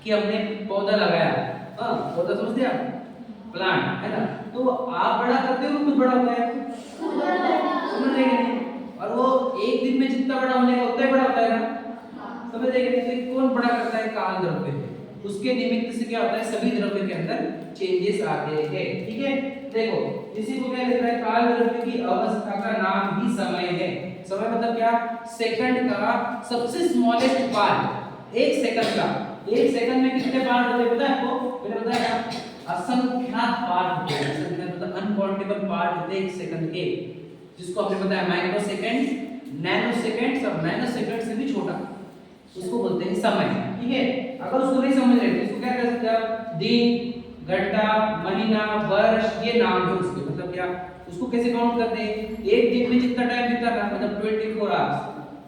कि हमने पौधा लगाया, हाँ पौधा समझते हैं आप? प्लांट है ना, तो आप बड़ा करते हो, खुद बड़ा होता है, समझ रहे कि नहीं? और वो एक दिन में जितना बड़ा होने का उतना ही बड़ा होता है ना, समझ रहे कि नहीं? कौन बड़ा करता है? काल द्रव्य। उसके निमित्त से क्या होता है? सभी द्रव्य के अंदर चेंजेस आते हैं, ठीक है। देखो इसी को क्या लिख रहा है? काल द्रव्य की अवस्था का नाम ही समय है। समय मतलब क्या? सेकंड का सबसे स्मॉलेस्ट पार्ट, 1 सेकंड का, 1 सेकंड में कितने पार्ट होते हैं पता है आपको? मैंने बताया असंख्यात पार्ट होते हैं, असंख्यात मतलब अनकाउंटेबल पार्ट होते हैं 1 सेकंड के, जिसको हमने बताया माइक्रो सेकंड, नैनो सेकंड और नैनो सेकंड से भी छोटा। उसको बोलते हैं समय, ठीक है। अगर उसको नहीं समझ रहे तो उसको क्या कर सकते हैं आप, दिन, घंटा, महीना, वर्ष, ये नाम है उसके, मतलब क्या उसको कैसे काउंट करते हैं, एक दिन में जितना टाइम बीता रहा मतलब 24 आवर्स,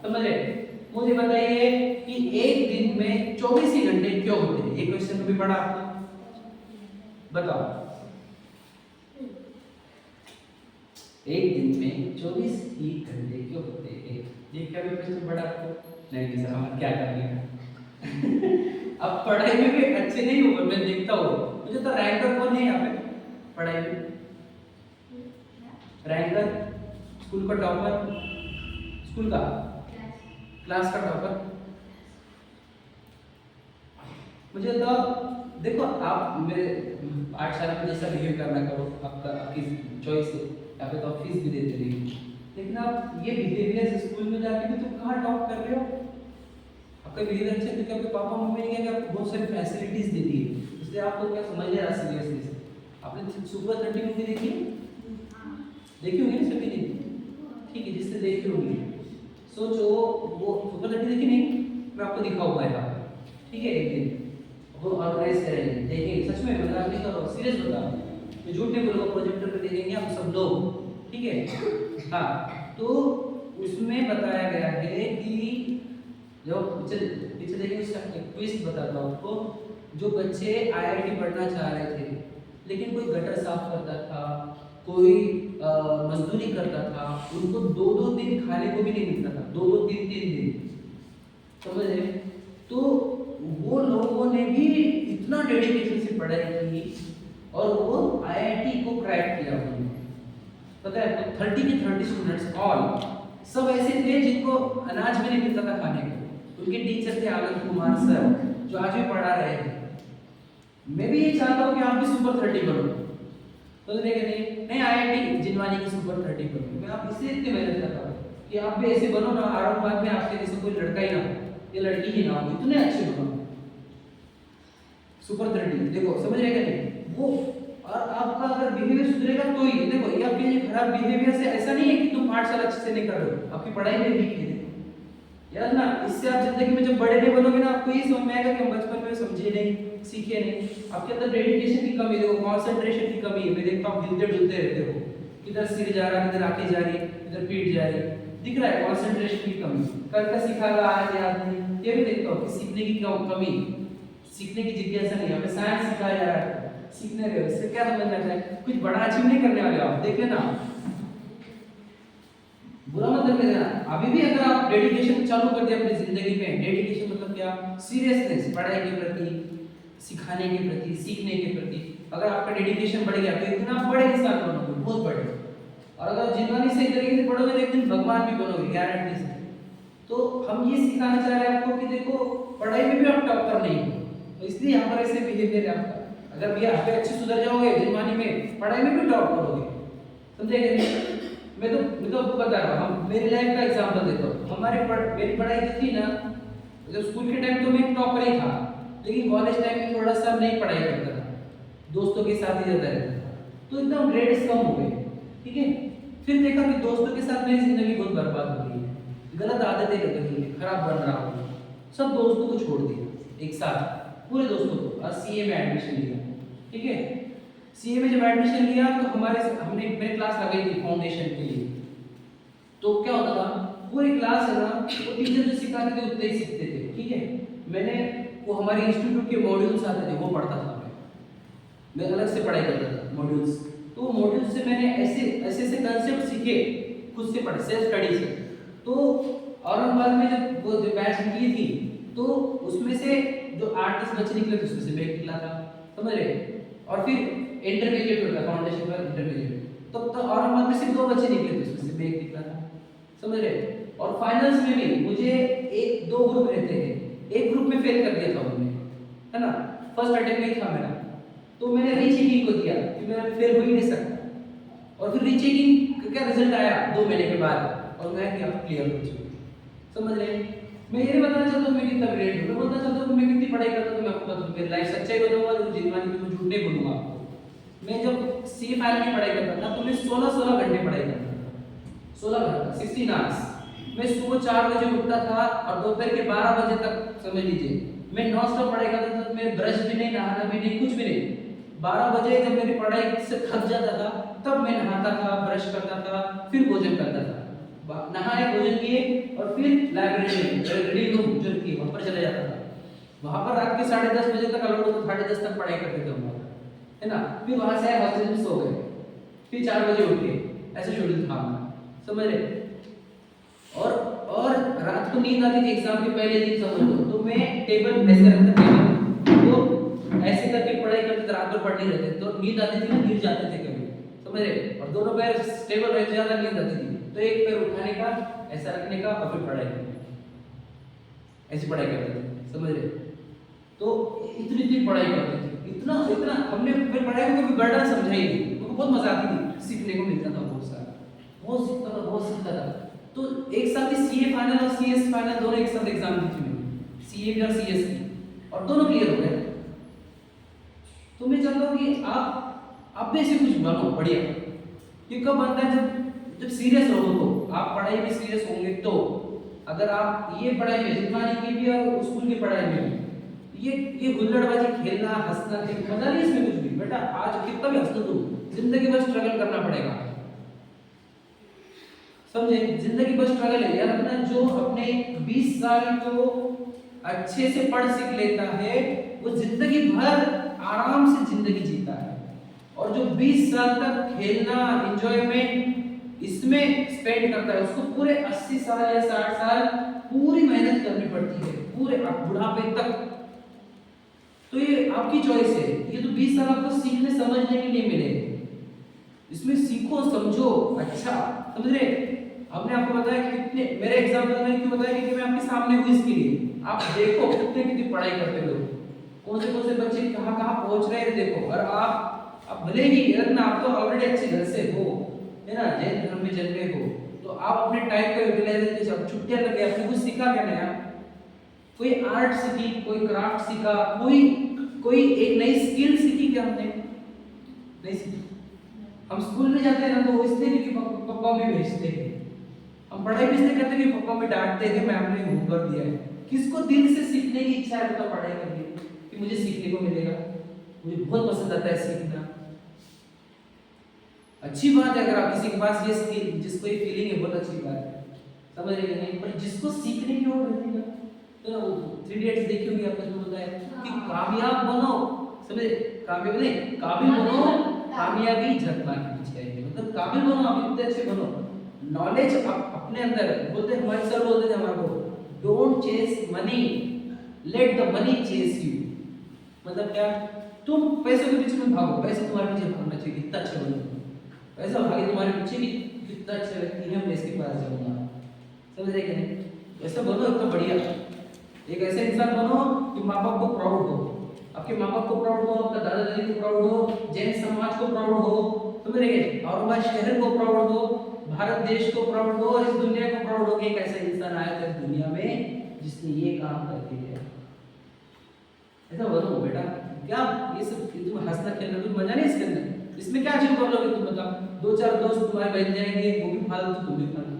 समझ रहे। मुझे बताइए कि एक दिन में 24 ही घंटे क्यों होते हैं, ये क्वेश्चन भी पढ़ा आपको, बताओ। एक दिन में 24 ही घंटे क्यों होते हैं, ये क्या भी क्वेश्चन पढ़ा आपको, नहीं सर हम क्या करेंगे अब पढ़ाई में भी अच्छे नहीं हो, मैं देखता हूँ मुझे तो रैंकर कौन है यहाँ पे पढ़ाई में, रैंकर, स्कूल का टॉपर, स्कूल का क्लास का टॉपर, मुझे तो देखो आप मेरे पाठशाला में जैसा बिहेव करना करो, आपका आपकी चॉइस है, यहाँ पे तो आप फीस भी देते नहीं, लेकिन आप ये बिहेवियर से स्कूल में जाके भी तुम कहाँ टॉप कर रहे हो, आपका बिहेवियर अच्छा है, क्योंकि आपके पापा मम्मी ने क्या आपको बहुत सारी फैसिलिटीज दे दी है, इसलिए आपको क्या समझ नहीं आ रहा सीरियसली से। आपने सुपर 30 मूवी देखी है, देखी होगी ना सभी ने, ठीक है, जिसने देखी होगी सोचो वो सुपर 30 देखी नहीं, मैं आपको दिखाऊंगा यहाँ पे, ठीक है, एक दिन वो ऑर्गेनाइज करेंगे, देखेंगे, सच में मजाक नहीं कर रहा हूँ, सीरियस बता रहा हूँ, मैं झूठ नहीं बोलूँगा, प्रोजेक्टर पे देखेंगे हम सब लोग, ठीक है। हाँ, तो उसमें बताया गया है कि जो पीछे देखिए उसका एक ट्विस्ट बताता हूँ आपको, जो बच्चे आईआईटी पढ़ना चाह रहे थे लेकिन कोई गटर साफ करता था, कोई मजदूरी करता था, उनको 2-2 दिन खाने को भी नहीं मिलता था, 2-2 3-3 दिन, समझ रहे। तो वो लोगों ने भी इतना डेडिकेशन से पढ़ाई की और वो आईआईटी को क्रैक किया उन्होंने, पता है। तो 30 के 30 स्टूडेंट्स ऑल सब ऐसे थे जिनको अनाज भी नहीं मिलता था खाने को, उनके टीचर थे आनंद कुमार सर जो आज भी पढ़ा रहे हैं। मैं भी ये चाहता हूँ कि आप भी सुपर 30 बनो, तो नहीं आईआईटी जिनवानी की सुपर 30 बनो, मैं आप इससे इतनी मेहनत करता हूँ कि आप भी ऐसे बनो ना, औरंगाबाद में आपके जैसे कोई लड़का ही ना हो, ये लड़की ही ना हो, इतने अच्छे बनो सुपर 30, देखो समझ रहे नहीं वो। और आपका अगर बिहेवियर सुधरेगा तो ही, देखो ये आपके लिए खराब बिहेवियर से ऐसा नहीं है कि तुम पाठशाला अच्छे से नहीं कर रहे हो, आपकी पढ़ाई में वीक है, याद ना, इससे आप जिंदगी में जब बड़े नहीं बनोगे ना, आपको ये समझ में आएगा कि हम बचपन में समझे नहीं, सीखे नहीं, आपके अंदर डेडिकेशन की कमी, देखो कंसंट्रेशन की कमी है, मैं देखता हूँ हिलते डुलते रहते हो, किधर सिर जा रहा है, किधर आंखें जा रही है, किधर पीठ जा रही है, दिख रहा है कंसंट्रेशन की कमी, कल का सीखा हुआ आज याद नहीं, ये भी देखता हूँ कि सीखने की कमी, सीखने की जिज्ञासा नहीं, हमें साइंस सिखाया जा रहा है, सीखने रहे हो, इससे क्या समझना चाहिए, कुछ बड़ा अचीव नहीं करने वाले आप, देख लेना, बुरा मत करके देना। अभी भी अगर आप डेडिकेशन चालू कर दिया अपनी जिंदगी में, डेडिकेशन मतलब क्या, सीरियसनेस पढ़ाई के प्रति, सिखाने के प्रति, सीखने के प्रति, अगर आपका डेडिकेशन बढ़ गया तो इतना बड़े इंसान बनोगे, बहुत बड़े। और अगर जिन्वानी सही तरीके से पढ़ोगे तो एक दिन भगवान भी बनोगे, गारंटी से। तो हम ये सिखाना चाह रहे हैं आपको कि देखो पढ़ाई में भी आप टॉपर नहीं हो, तो इसलिए यहाँ पर ऐसे बिहेवियर है आपका। अगर भैया आप अच्छे सुधर जाओगे जिन्वानी में, पढ़ाई में भी टॉप करोगे, समझे। मैं तो आपको बता रहा हूँ, हम मेरी लाइफ का एग्जांपल देता हूँ। मेरी पढ़ाई जो थी ना, जब स्कूल के टाइम तो मैं टॉपर ही था, लेकिन कॉलेज टाइम में थोड़ा सा नहीं पढ़ाई करता था, दोस्तों के साथ ही रहता रहता था, तो एकदम ग्रेड्स कम हो गए, ठीक है। फिर देखा कि दोस्तों के साथ मेरी जिंदगी बहुत बर्बाद हो गई है, गलत आदतें लग गई है, खराब बन रहा हूँ, सब दोस्तों को छोड़ दिया एक साथ, पूरे दोस्तों को, और सीए में एडमिशन लिया, ठीक है। सीए में जब एडमिशन लिया तो हमने मेरी क्लास लगाई थी फाउंडेशन के लिए, तो क्या होता था, पूरी क्लास है ना, वो टीचर जो सिखाते थे उतने ही सीखते थे, ठीक है। मैंने वो हमारे इंस्टीट्यूट के मॉड्यूल्स आते थे, वो पढ़ता था मैं अलग से पढ़ाई करता था मॉड्यूल्स, तो वो मॉड्यूल्स से मैंने ऐसे कंसेप्ट सीखे, खुद से पढ़े, सेल्फ स्टडी से। तो औरंगाबाद में जब वो बैच निकली थी, तो उसमें से जो 8-10 बच्चे निकले थे, उसमें से मैं निकला था, समझ रहे। और फिर इंटरमीडिएट होता, फाउंडेशन का इंटरमीडिएट, तो औरंगाबाद में सिर्फ 2 बच्चे निकले थे, उसमें से मैं निकला था, समझ रहे। और फाइनल्स में भी मुझे 1-2 ग्रुप रहते हैं, एक ग्रुप में फेल कर दिया था उन्होंने, है ना, फर्स्ट अटेम्प्ट नहीं था मेरा, तो मैंने रीचेकिंग को दिया कि मैं फेल हो ही नहीं सकता, और फिर रीचेकिंग का क्या रिजल्ट आया 2 महीने के बाद, और मैं कि आप क्लियर हो चुके, समझ रहे। मैं ये नहीं बताना चाहता हूँ मैं कितना ग्रेट हूँ, मैं बोलना चाहता हूँ मैं कितनी पढ़ाई करता हूँ, मैं आपको बता दूँ, मेरी लाइफ सच्चाई बताऊंगा, तो जिनवानी में झूठ नहीं बोलूंगा आपको। मैं जब सी फाइल की पढ़ाई करता था तो मैं 16 घंटे पढ़ाई करता था, 16 घंटा 16 आवर्स, मैं सुबह 4 बजे उठता था और दोपहर के 12 बजे तक समझ लीजिए मैं नॉन स्टॉप पढ़ाई करता था। मैं ब्रश भी नहीं, नहाना भी नहीं, कुछ भी नहीं। 12 बजे जब मेरी पढ़ाई से थक जाता था तब मैं नहाता था, ब्रश करता था, फिर भोजन करता था। नहाए, भोजन किए और फिर लाइब्रेरी में रीडिंग रूम जो थी वहां पर चले जाता था। वहां पर रात के 10:30 बजे तक अलाउड होता, 10:30 तक पढ़ाई करते थे हम लोग, है ना। फिर वहां से हॉस्टल में सो गए, फिर 4 बजे उठ गए, ऐसे शेड्यूल था हमारा, समझ रहे। और रात को नींद आती थी एग्जाम के पहले दिन समझ लो, तो मैं टेबल ऐसे रखता था, तो ऐसे करके पढ़ाई करते थे, रात भर पढ़ नहीं रहते, तो नींद आती थी ना, गिर जाते थे कभी, समझ रहे। और दोनों पैर स्टेबल रहते, ज्यादा नींद आती थी, तो एक पैर उठाने का, ऐसा रखने का और फिर पढ़ाई करनी, ऐसी पढ़ाई करते थे, समझ रहे। तो इतनी पढ़ाई करते थे, इतना हमने फिर पढ़ाई को कभी बर्डन समझा ही नहीं, हमको बहुत मजा आती थी, सीखने को मिलता था बहुत सारा, बहुत सीखता था। तो एक साथ ही सीए फाइनल और सीएस फाइनल दोनों एक साथ एग्जाम दी थी मैंने, सीए भी और सीएस भी, और दोनों क्लियर हो गए। तो मैं चाहता हूँ कि आप में से कुछ बनो बढ़िया। ये कब बनता है, जब सीरियस रहो, तो आप पढ़ाई में सीरियस होंगे। तो अगर आप ये पढ़ाई में, जितवानी की भी और स्कूल की पढ़ाई में ये हुल्लड़बाजी, खेलना, हंसना, मजा नहीं इसमें कुछ भी। बेटा आज कितना भी हंस दो, जिंदगी भर स्ट्रगल करना पड़ेगा, समझे। जिंदगी भर स्ट्रगल है यार। अपना जो अपने 20 साल को अच्छे से पढ़ सीख लेता है, वो जिंदगी भर आराम से जिंदगी जीता है। और जो 20 साल तक खेलना, एंजॉयमेंट इसमें स्पेंड करता है, उसको पूरे 80 साल या 60 साल पूरी मेहनत करनी पड़ती है, पूरे बुढ़ापे तक। तो ये आपकी चॉइस है। ये तो 20 साल आपको सीखने समझने के लिए मिले, इसमें सीखो, समझो, अच्छा, समझ रहे। हमने आपको बताया कितने, मेरे एग्जांपल में क्यों बताया कि मैं आपके सामने हूं इसके लिए। आप देखो कितनी पढ़ाई करते लोग, कौन से बच्चे कहां पहुंच रहे हैं, देखो। और आप भले ही ना, आप तो ऑलरेडी अच्छे घर से हो, है ना, जैन धर्म में जन्मे हो, तो आप अपने टाइम का यूटिलाइज, जब छुट्टियां लगे, आपने कुछ सीखा क्या नया? कोई आर्ट सीखी, कोई क्राफ्ट सीखा, कोई एक नई स्किल सीखी क्या हमने? नहीं सीखी। हम स्कूल में जाते हैं ना, तो इसलिए क्योंकि पापा भी भेजते हैं। हम पढ़ाई भी इसलिए करते हैं कि पापा भी डांटते हैं, मैम ने होमवर्क दिया है। किसको दिल से सीखने की इच्छा है, तो पढ़ाई करनी कि मुझे सीखने को मिलेगा, मुझे बहुत पसंद आता है सीखना। अच्छी बात है अगर आप किसी के पास ये स्किल, जिसको ये फीलिंग है, बहुत अच्छी बात है, समझ रहे हैं। पर जिसको सीखने की ओर रहती है, तो 3 इडियट्स देखी होगी आपने, जो होता है कि कामयाब बनो, समझे, कामयाब नहीं, काबिल बनो, कामयाबी झक मार के पीछे आएगी। मतलब काबिल बनो, आप इतने अच्छे बनो, नॉलेज अपने अंदर। बोलते हमारे सर बोलते थे हमारे को, don't chase money, let the money chase you. मतलब क्या, तुम पैसे के पीछे मत भागो, पैसे तुम्हारे पीछे भागना चाहिए, कितना अच्छा बनो, पैसा भागे तुम्हारे पीछे कि कितना अच्छा व्यक्ति है, मैं इसके पास जाऊंगा, समझ रहे कि नहीं? ऐसा बनो, इतना बढ़िया एक ऐसे इंसान बनो कि माँ बाप को प्राउड हो, आपके माँ बाप को प्राउड हो, आपका दादा दादी को प्राउड हो, जैन समाज को प्राउड हो, समझ रहे हैं, और हमारे शहर को प्राउड हो, भारत देश को प्राउड हो, और इस दुनिया को प्राउड हो कि एक ऐसा इंसान आया था इस दुनिया में जिसने ये काम करके दिया। ऐसा बनो बेटा। क्या ये सब तुम हंसना खेलना, कुछ मजा नहीं इसके अंदर, इसमें क्या अचीव कर लोगे तुम? बताओ, 2-4 दोस्त तुम्हारे बन जाएंगे, वो भी फालतू, तुम भी फालतू,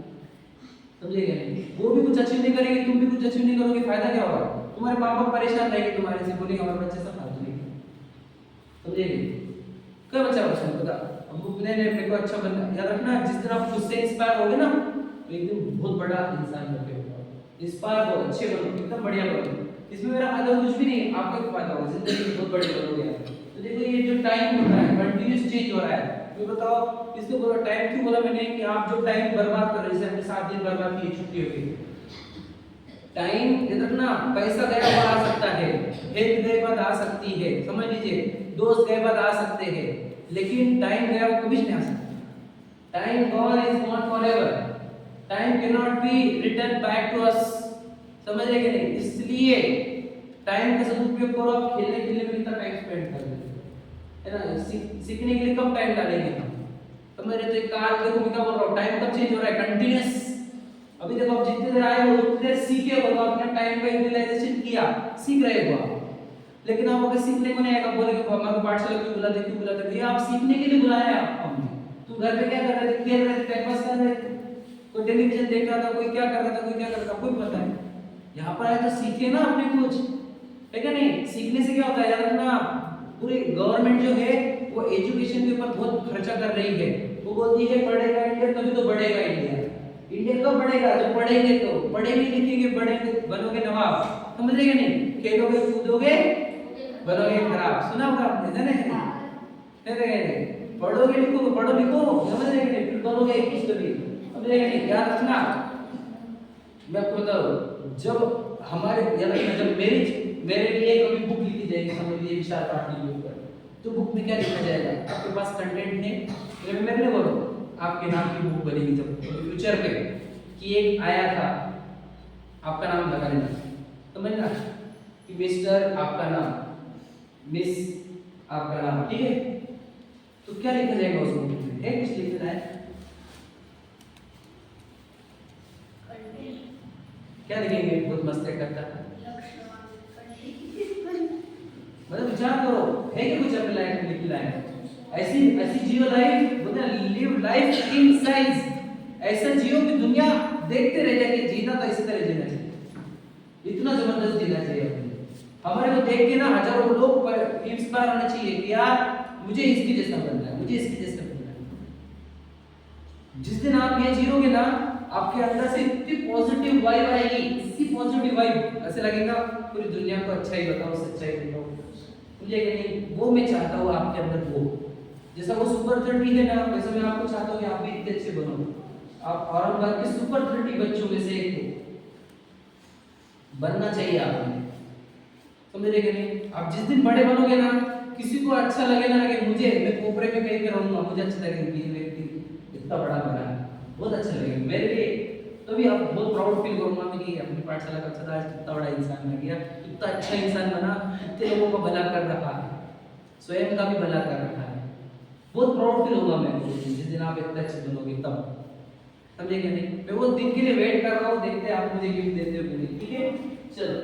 समझेगा? वो भी कुछ अचीव नहीं करेंगे, तुम भी कुछ अचीव नहीं करोगे, फायदा क्या होगा? तुम्हारे माँ बाप परेशान रहेंगे तुम्हारे से, बोलेंगे हमारे बच्चे सब फालतू नहीं, समझेंगे? क्या बच्चा पसंद पता हमको, मेरे को अच्छा बनना। याद रखना, जिस दिन आप खुद से इंस्पायर होगे ना, तो एक दिन बहुत बड़ा इंसान बन जाओगे। इंस्पायर हो, अच्छे बनो, एकदम बढ़िया बनो। इसमें मेरा फायदा कुछ भी नहीं, आपका फायदा होगा, जिंदगी में बहुत बड़े बनोगे। तो देखो ये जो टाइम होता है कंटिन्यूस चेंज हो रहा है। ये बताओ इसको बोला टाइम क्यों बोला मैंने, कि आप जो टाइम बर्बाद कर रहे हैं, जैसे हमने 7 दिन बर्बाद किए छुट्टी हो गई, टाइम याद रखना, पैसा गया बाद आ सकता है, हेल्थ गए बाद आ सकती है, समझ लीजिए, दोस्त गए बाद आ सकते हैं, लेकिन टाइम गया वो कभी नहीं आ सकता। Time gone is not forever, time can not be return back to us, समझ रहे कि नहीं? इसलिए टाइम का सदुपयोग करो। आप खेलने के लिए भी कितना टाइम स्पेंड कर रहे है ना, सीखने के लिए कम टाइम डालेंगे हम, समझ रहे? तो एक काल देखो मैं क्या बोल रहा हूँ, टाइम कब चेंज हो रहा है, कंटिन्यूस। अभी देखो आप जितने देर आए हो उतने देर सीखे हो, तो आपने टाइम का यूटिलाइजेशन किया, सीख रहे हो आप। लेकिन आप अगर सीखने को नहीं आएगा, बोलेंगे हमारे पाठशाला क्यों बुलाते, ये आप सीखने के लिए बुलाया है आपको हमने। तुम घर पे क्या कर रहे थे, खेल रहे थे, टाइम पास कर रहे थे, कोई टेलीविजन देख रहा था, कोई क्या कर रहा था, कोई क्या कर रहा था, कोई पता है। यहाँ पर आए तो सीखे ना अपने कुछ, है क्या नहीं? सीखने से क्या होता है याद रखना, पूरी गवर्नमेंट जो है वो एजुकेशन के ऊपर बहुत खर्चा कर रही है। वो बोलती है पढ़ेगा इंडिया तभी तो बढ़ेगा इंडिया। इंडिया कब बढ़ेगा? जब पढ़ेंगे तो, पढ़ेंगे लिखेंगे बढ़ेंगे, बनोगे नवाब, समझ रहे नहीं? खेलोगे कूदोगे बनोगे खराब, सुना होगा आपने, है ना? पढ़ोगे लिखोगे, पढ़ो लिखो, समझ रहे नहीं? फिर बनोगे कुछ तो भी, समझ रहे नहीं? याद रखना। मैं आपको बताऊं, जब हमारे याद रखना, जब मेरे लिए कभी बुक लिखी जाएगी, समझ लीजिए विशाल पाटिल के ऊपर, तो बुक में क्या लिखा जाएगा? आपके पास कंटेंट है, तो मैं नहीं बोलूं, आपके नाम की बुक बनेगी जब फ्यूचर में कि एक आया था, आपका नाम लगा लेना, समझना कि मिस्टर आपका नाम, मिस आपका नाम, ठीक है? तो क्या लिखा जाएगा उस बुक में? एक कुछ लिखना है, क्या लिखेंगे? बहुत मस्त करता है, मतलब विचार करो, है कि कुछ अपने लाइफ में लिखना है? ऐसी जियो लाइफ, बोलते हैं लिव लाइफ इन साइज, ऐसा जियो कि दुनिया देखते रह जाए कि जीना तो इसी तरह जीना चाहिए, इतना जबरदस्त जीना चाहिए अपने। हमारे को देख के ना हजारों लोग इंस्पायर होना चाहिए कि यार मुझे इसकी जैसा बनना है, मुझे इसकी जैसा बनना है। जिस दिन आप ये जीरोगे ना, आपके अंदर से इतनी पॉजिटिव वाइब आएगी, इतनी पॉजिटिव वाइब, ऐसे लगेगा पूरी दुनिया को अच्छा ही बताओ, सच्चाई बताओ, मुझे नहीं, वो मैं चाहता हूँ आपके अंदर, वो जैसा वो सुपर 30 है ना, वैसे मैं आपको चाहता हूँ कि आप भी इतने अच्छे बनो, आप औरंगाबाद के सुपर 30 बच्चों में से एक बनना चाहिए आपने, समझ रहे कि नहीं? आप जिस दिन बड़े बनोगे ना, किसी को अच्छा लगे ना लगे, मुझे, मैं कोपरे में कहीं पे रहूंगा, मुझे अच्छा लगेगा कि ये व्यक्ति इतना बड़ा बना है, बहुत अच्छा लगेगा मेरे लिए, तभी आप बहुत प्राउड फील करूंगा मैं कि अपनी पाठशाला का छात्र आज कितना बड़ा इंसान बन गया, इतना अच्छा इंसान बना, इतने लोगों का भला कर रहा है, स्वयं का भी भला कर रहा है, बहुत प्राउड फील होगा मैं जिस दिन आप इतना अच्छे बनोगे तब, समझे कि नहीं? मैं वो दिन के लिए वेट कर रहा हूँ, देखते हैं आप मुझे गिफ्ट देते हो कि नहीं, ठीक है? चलो,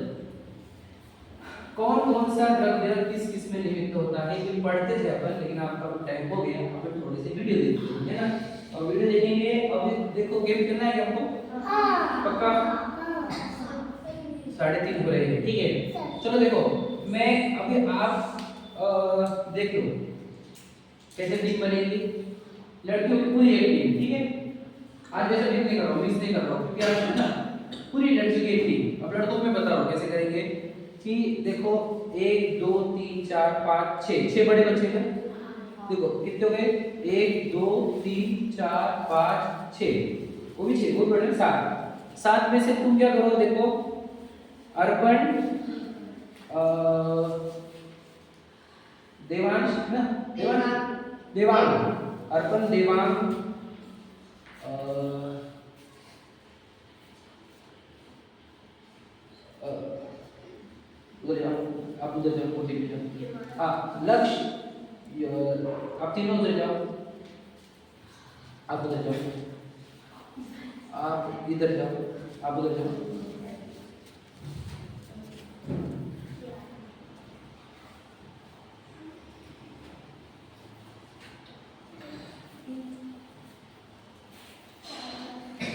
कौन कौन सा द्रव्य किस किस में निमित्त होता है, ये पढ़ते थे अपन, लेकिन आपका टाइम हो गया, अपन थोड़े से वीडियो देखते हैं, है ना? और वीडियो देखेंगे, अभी देखो गेम खेलना है हमको, पक्का? 3:30 हो रहे हैं, ठीक है? चलो देखो, मैं अभी आप देख लो कैसे टीम बनेगी, लड़कियों की पूरी एक टीम, ठीक है? आज जैसे टीम नहीं कर रहा हूँ, मिस नहीं कर रहा हूँ, क्योंकि आज है ना पूरी लड़कियों की एक टीम। अब लड़कों में बता रहा हूँ कैसे करेंगे कि देखो 1 2 3 4 5 6 बड़े बच्चे हैं, देखो कितने हो गए? 1 2 3 4 5 6, वो भी 6, वो बड़े 7 में से तुम क्या करो? देखो अर्पण, देवांश ना, देवांग, अर्पण, देवांग, उधर जाओ, आप उधर जाओ, कोटी पे जाओ, हाँ लक्ष्य, आप तीनों उधर जाओ, आप उधर जाओ, आप इधर जाओ, आप उधर जाओ,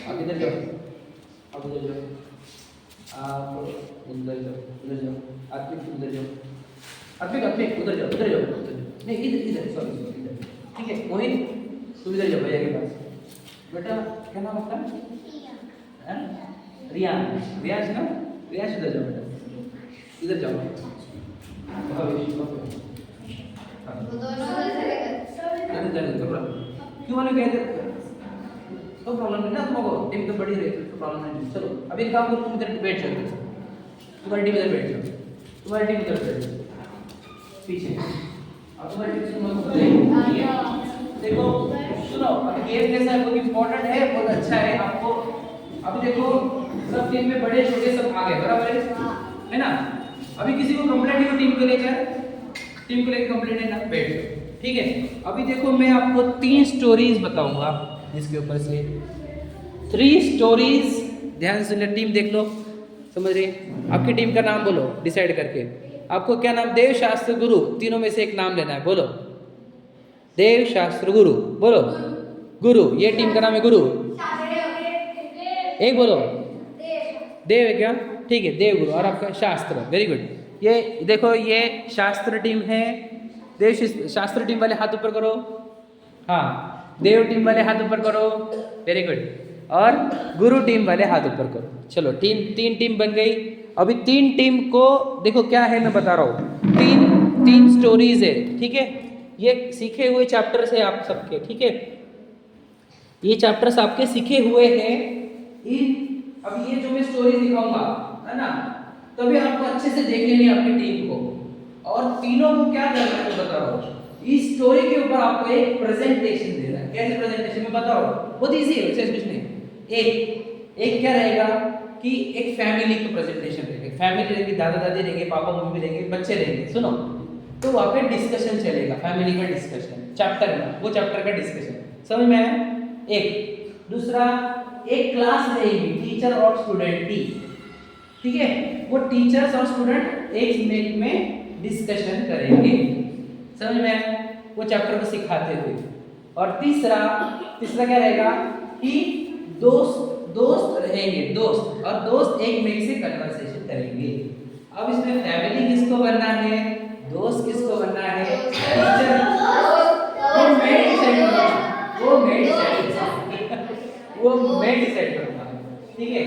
आप इधर जाओ, आप उधर जाओ, आप उधर जाओ, उधर जाओ, आप उधर जाओ, आप उधर जाओ, उधर जाओ, नहीं इधर इधर, सॉरी इधर, ठीक है? मोहित तू इधर जाओ भैया के पास, बेटा क्या नाम आपका? रियान, रियाज ना, रियाज इधर जाओ बेटा, इधर जाओ, क्यों वाले कहते तो प्रॉब्लम नहीं ना तुमको, टीम तो बड़ी रही तो प्रॉब्लम नहीं। चलो अभी एक काम करो, तुम इधर बैठ जाओ, तुम्हारी टीम इधर बैठ जाओ, तुम्हारी टीम इधर बैठ जाओ पीछे, अब तुम्हारी टीम तुमको बताएगी। देखो सुनो, अभी गेम कैसा है, बहुत इंपॉर्टेंट है, बहुत अच्छा है आपको। अभी देखो सब टीम में बड़े छोटे सब आ गए, बराबर है ना? अभी किसी को कंप्लेंट है टीम को लेकर, टीम को लेकर कंप्लेंट है ना, बैठ जाओ, ठीक है? अभी देखो मैं आपको 3 स्टोरीज बताऊंगा इसके ऊपर से, 3 स्टोरीज, ध्यान से टीम देख लो, समझ रहे? आपकी टीम का नाम बोलो डिसाइड करके, आपको क्या नाम? देव, शास्त्र, गुरु, तीनों में से एक नाम लेना है, बोलो देव, शास्त्र, गुरु, बोलो गुरु, ये टीम का नाम है गुरु, एक बोलो, देव है क्या? ठीक है, देव गुरु। और आपका शास्त्र, वेरी गुड। ये देखो, ये शास्त्र टीम है। देव शास्त्र टीम वाले हाथ ऊपर करो। हाँ, देव टीम वाले हाथ ऊपर करो, वेरी गुड। और गुरु टीम वाले हाथ ऊपर करो। चलो, तीन टीम बन गई। अभी 3 टीम को देखो क्या है, मैं बता रहा हूँ। तीन स्टोरीज है, ठीक है। ये सीखे हुए चैप्टर्स है आप सबके, ठीक है। ये चैप्टर्स आपके सीखे हुए हैं। अब ये जो मैं स्टोरी दिखाऊंगा, है ना, तभी आपको अच्छे से देख लेनी है अपनी टीम को। और तीनों को क्या करना है, मैं बता रहा हूँ। इस स्टोरी के ऊपर आपको एक प्रेजेंटेशन देना है। कैसे प्रेजेंटेशन, मैं बता रहा हूँ, बहुत इजी है, वैसे कुछ नहीं। एक क्या रहेगा कि एक फैमिली का प्रेजेंटेशन रहेगा। फैमिली रहेगी, दादा दादी रहेंगे, पापा मम्मी रहेंगे, बच्चे रहेंगे। सुनो, तो वहाँ पे डिस्कशन चलेगा, फैमिली का डिस्कशन, चैप्टर में, वो चैप्टर का डिस्कशन, समझ में आया? एक दूसरा, एक क्लास रहेगी, टीचर और स्टूडेंट की, ठीक है। वो टीचर्स और स्टूडेंट एक में डिस्कशन करेंगे, समझ में आया? वो चैप्टर को सिखाते हुए। और तीसरा क्या रहेगा कि दोस्त रहेंगे, दोस्त, और दोस्त एक में से कन्वर्सेशन करेंगे। अब इसमें फैमिली किसको बनना है, दोस्त किसको बनना है, टीचर, वो मैं डिसाइड करूंगा, ठीक है।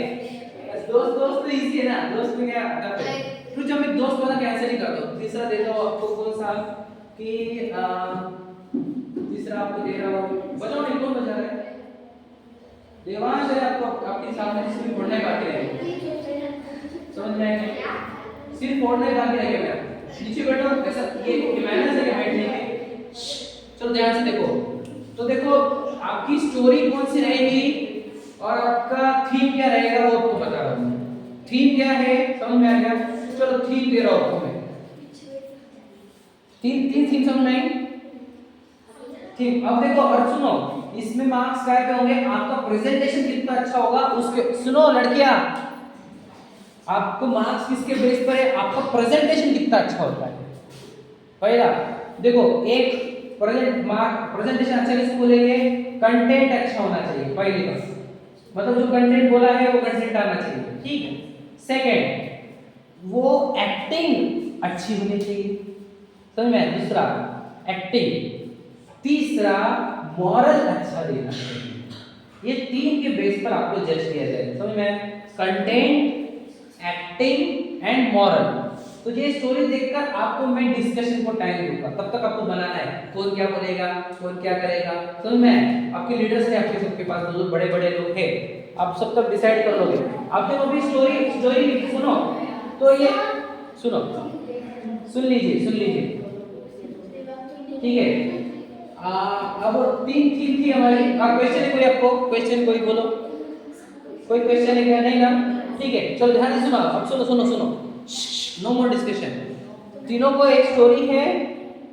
दोस्त तो इजी है ना, दोस्त में क्या टफ है। तो जब मैं दोस्त वाला कैंसिल ही कर दो। तीसरा देता हूँ आपको कौन सा, कि तीसरा आपको दे रहा हूँ, बताओ नहीं कौन बजा रहा है? देवांश है। आपको आपके सामने सिर्फ पढ़ने बाकी रहेगा, समझ में आएगा? सिर्फ पढ़ने बाकी रहेगा। नीचे बैठो, ऐसा ये मैनर्स है बैठने के। चलो ध्यान से देखो। तो देखो, आपकी स्टोरी कौन सी रहेगी और आपका थीम क्या रहेगा, वो आपको बता रहा हूँ। थीम क्या है, समझ में आ गया? चलो थीम दे रहा हूँ आपको मैं। तीन थीम समझ में आई? थीम। अब देखो और सुनो, इसमें मार्क्स क्या होंगे, आपका प्रेजेंटेशन कितना अच्छा होगा उसके। सुनो लड़कियां, आपको मार्क्स किसके बेस पर है, आपका प्रेजेंटेशन कितना अच्छा होता है। पहला देखो, एक प्रेजेंटेशन अच्छा किसको बोलेंगे, कंटेंट अच्छा होना चाहिए, पहली बात, मतलब जो कंटेंट बोला है वो कंटेंट आना चाहिए, ठीक है। सेकंड, वो एक्टिंग अच्छी होनी चाहिए, समझ में? दूसरा एक्टिंग। तीसरा, मॉरल अच्छा देना चाहिए। ये 3 के बेस पर आपको जज किया जाएगा, समझ में? Content, acting and moral. तो ये स्टोरी देखकर आपको मैं डिस्कशन को टाइम दूंगा, तब तक आपको बनाना है, कौन क्या बोलेगा, कौन क्या करेगा, समझ में? आपके लीडर्स हैं, आपके सबके पास जो बड़े बड़े लोग हैं, आप सब तक डिसाइड कर लोगे। अब देखो भी स्टोरी सुनो, तो ये सुनो, सुन लीजिए, ठीक है। अब 3 थीम थी हमारी। क्वेश्चन है कोई, आपको क्वेश्चन कोई बोलो, कोई क्वेश्चन है क्या? नहीं ना, ठीक है। चलो ध्यान से सुनो, अब सुनो, नो मोर डिस्कशन। तीनों को एक स्टोरी है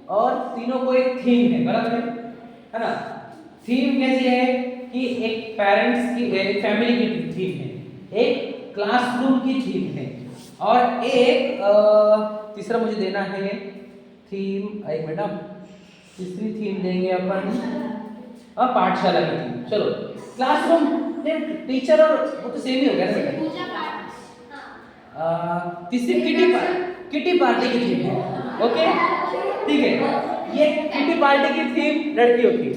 और तीनों को एक थीम है, बराबर है ना? थीम कैसी है कि एक पेरेंट्स की, एक फैमिली की थीम है, एक क्लासरूम की थीम है, और एक तीसरा मुझे देना है थीम। आई मैडम, तीसरी थीम देंगे अपन पाठशाला की थीम। चलो, क्लासरूम ने टीचर और वो तो सेम ही हो गया ना बेटा। तीसरी किटी पार्टी की थीम है, ओके, ठीक है। ये किटी पार्टी की थीम लड़कियों की,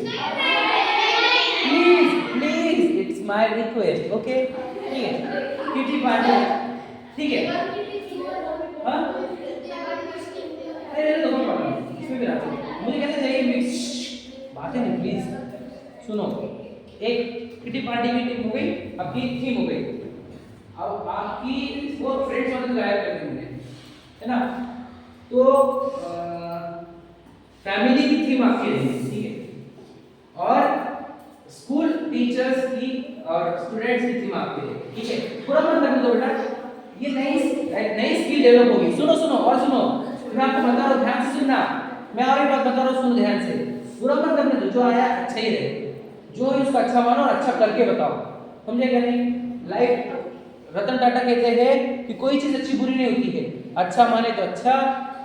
please it's my request, okay, ठीक है। किटी पार्टी, ठीक है। हाँ, अरे तो कोई प्रॉब्लम नहीं, इसमें भी रहता है। मुझे कैसे चाहिए मिक्स बातें नहीं, प्लीज सुनो। एक किटी पार्टी की टीम हो गई, आपकी थीम हो गई। अब आपकी वो फ्रेंड्स वाले गायब कर देंगे, है ना? तो फैमिली की थीम आपकी रहेगी, ठीक है। और स्कूल टीचर्स की और स्टूडेंट्स की थीम आपकी रहेगी, ठीक है। पूरा मन रखने दो बेटा, ये नई स्किल डेवलप होगी। सुनो और सुनो, मैं आपको बता रहा हूँ, ध्यान से सुनना। मैं और एक बात बता रहा हूँ, सुनो ध्यान से। पूरा मन रखने दो, जो आया अच्छा ही रहे, जो इसको अच्छा मानो और अच्छा करके बताओ, समझे क्या? नहीं, लाइफ रतन टाटा कहते हैं कि कोई चीज अच्छी बुरी नहीं होती है, अच्छा माने तो अच्छा,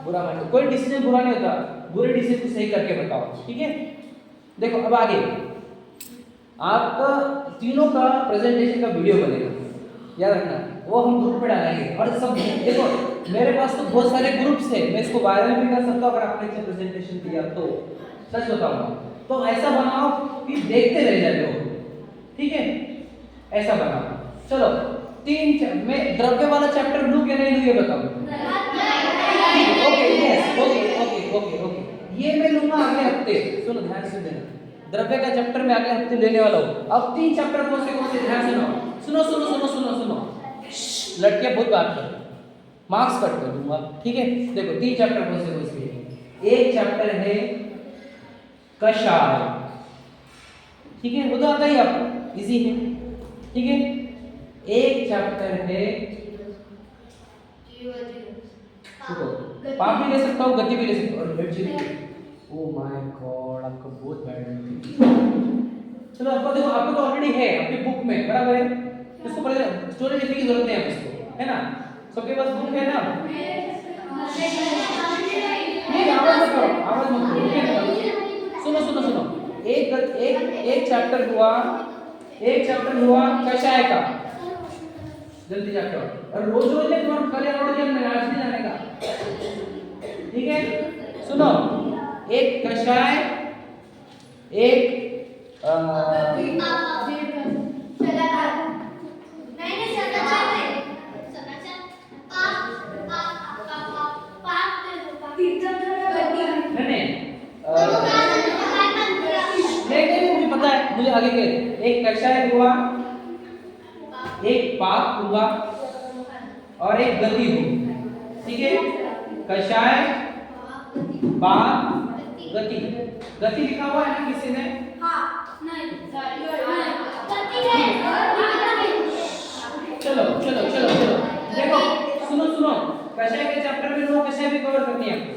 बुरा माने तो कोई डिसीजन बुरा नहीं होता, बुरे डिसीजन को सही करके बताओ, ठीक है। देखो अब आगे, आपका तीनों का प्रेजेंटेशन का वीडियो बनेगा, याद रखना, वो हम ग्रुप में डालेंगे। और सब देखो मेरे पास तो बहुत सारे ग्रुप्स है, मैं इसको वायरल भी कर सकता हूँ अगर आपने अच्छा प्रेजेंटेशन दिया तो, सच बताऊंगा। तो ऐसा बनाओ कि देखते रह जाते हो, ठीक है, ऐसा बनाओ। चलो मैं द्रव्य वाला चैप्टर लूं कि नहीं लूं ये बताओ। Okay yes okay okay okay okay, ये मैं लूंगा अगले हफ्ते। सुनो ध्यान से देना, द्रव्य का चैप्टर मैं अगले हफ्ते लेने वाला हूँ। अब 3 चैप्टर कौन से ध्यान से सुनो सुनो सुनो सुनो सुनो सुनो, लड़कियां बहुत बात कर, मार्क्स कट कर दूंगा, ठीक है। देखो 3 चैप्टर कौन से एक चैप्टर है कषाय, ठीक है, वो तो आता ही आपको, इजी है, ठीक है। एक चैप्टर है, पाप भी ले सकता हूँ, गति भी ले सकता हूँ। ओह माय गॉड, आपका बहुत बैड है। चलो आपको देखो, आपको तो ऑलरेडी है आपकी बुक में, बराबर है, इसको पहले स्टोरी लिखने की जरूरत नहीं है इसको, है ना, सबके पास बुक है ना। नहीं आवाज मत करो, आवाज मत करो, सुनो सुनो सुनो, एक चैप्टर हुआ कषाय का, जल्दी जाके, और रोज रोज नहीं, तुम्हारा कल या रोज में आज नहीं जाने का, ठीक है। सुनो, एक कषाय, एक नहीं मुझे पता है, मुझे आगे के, एक कषाय हुआ, एक पाप हुआ और एक गति हुई, ठीक है। कषाय, पाप, गति, गति लिखा हुआ है ना किसी ने? चलो चलो चलो चलो देखो, सुनो सुनो, कषाय के चैप्टर में लोग कषाय भी कवर करनी है आपको,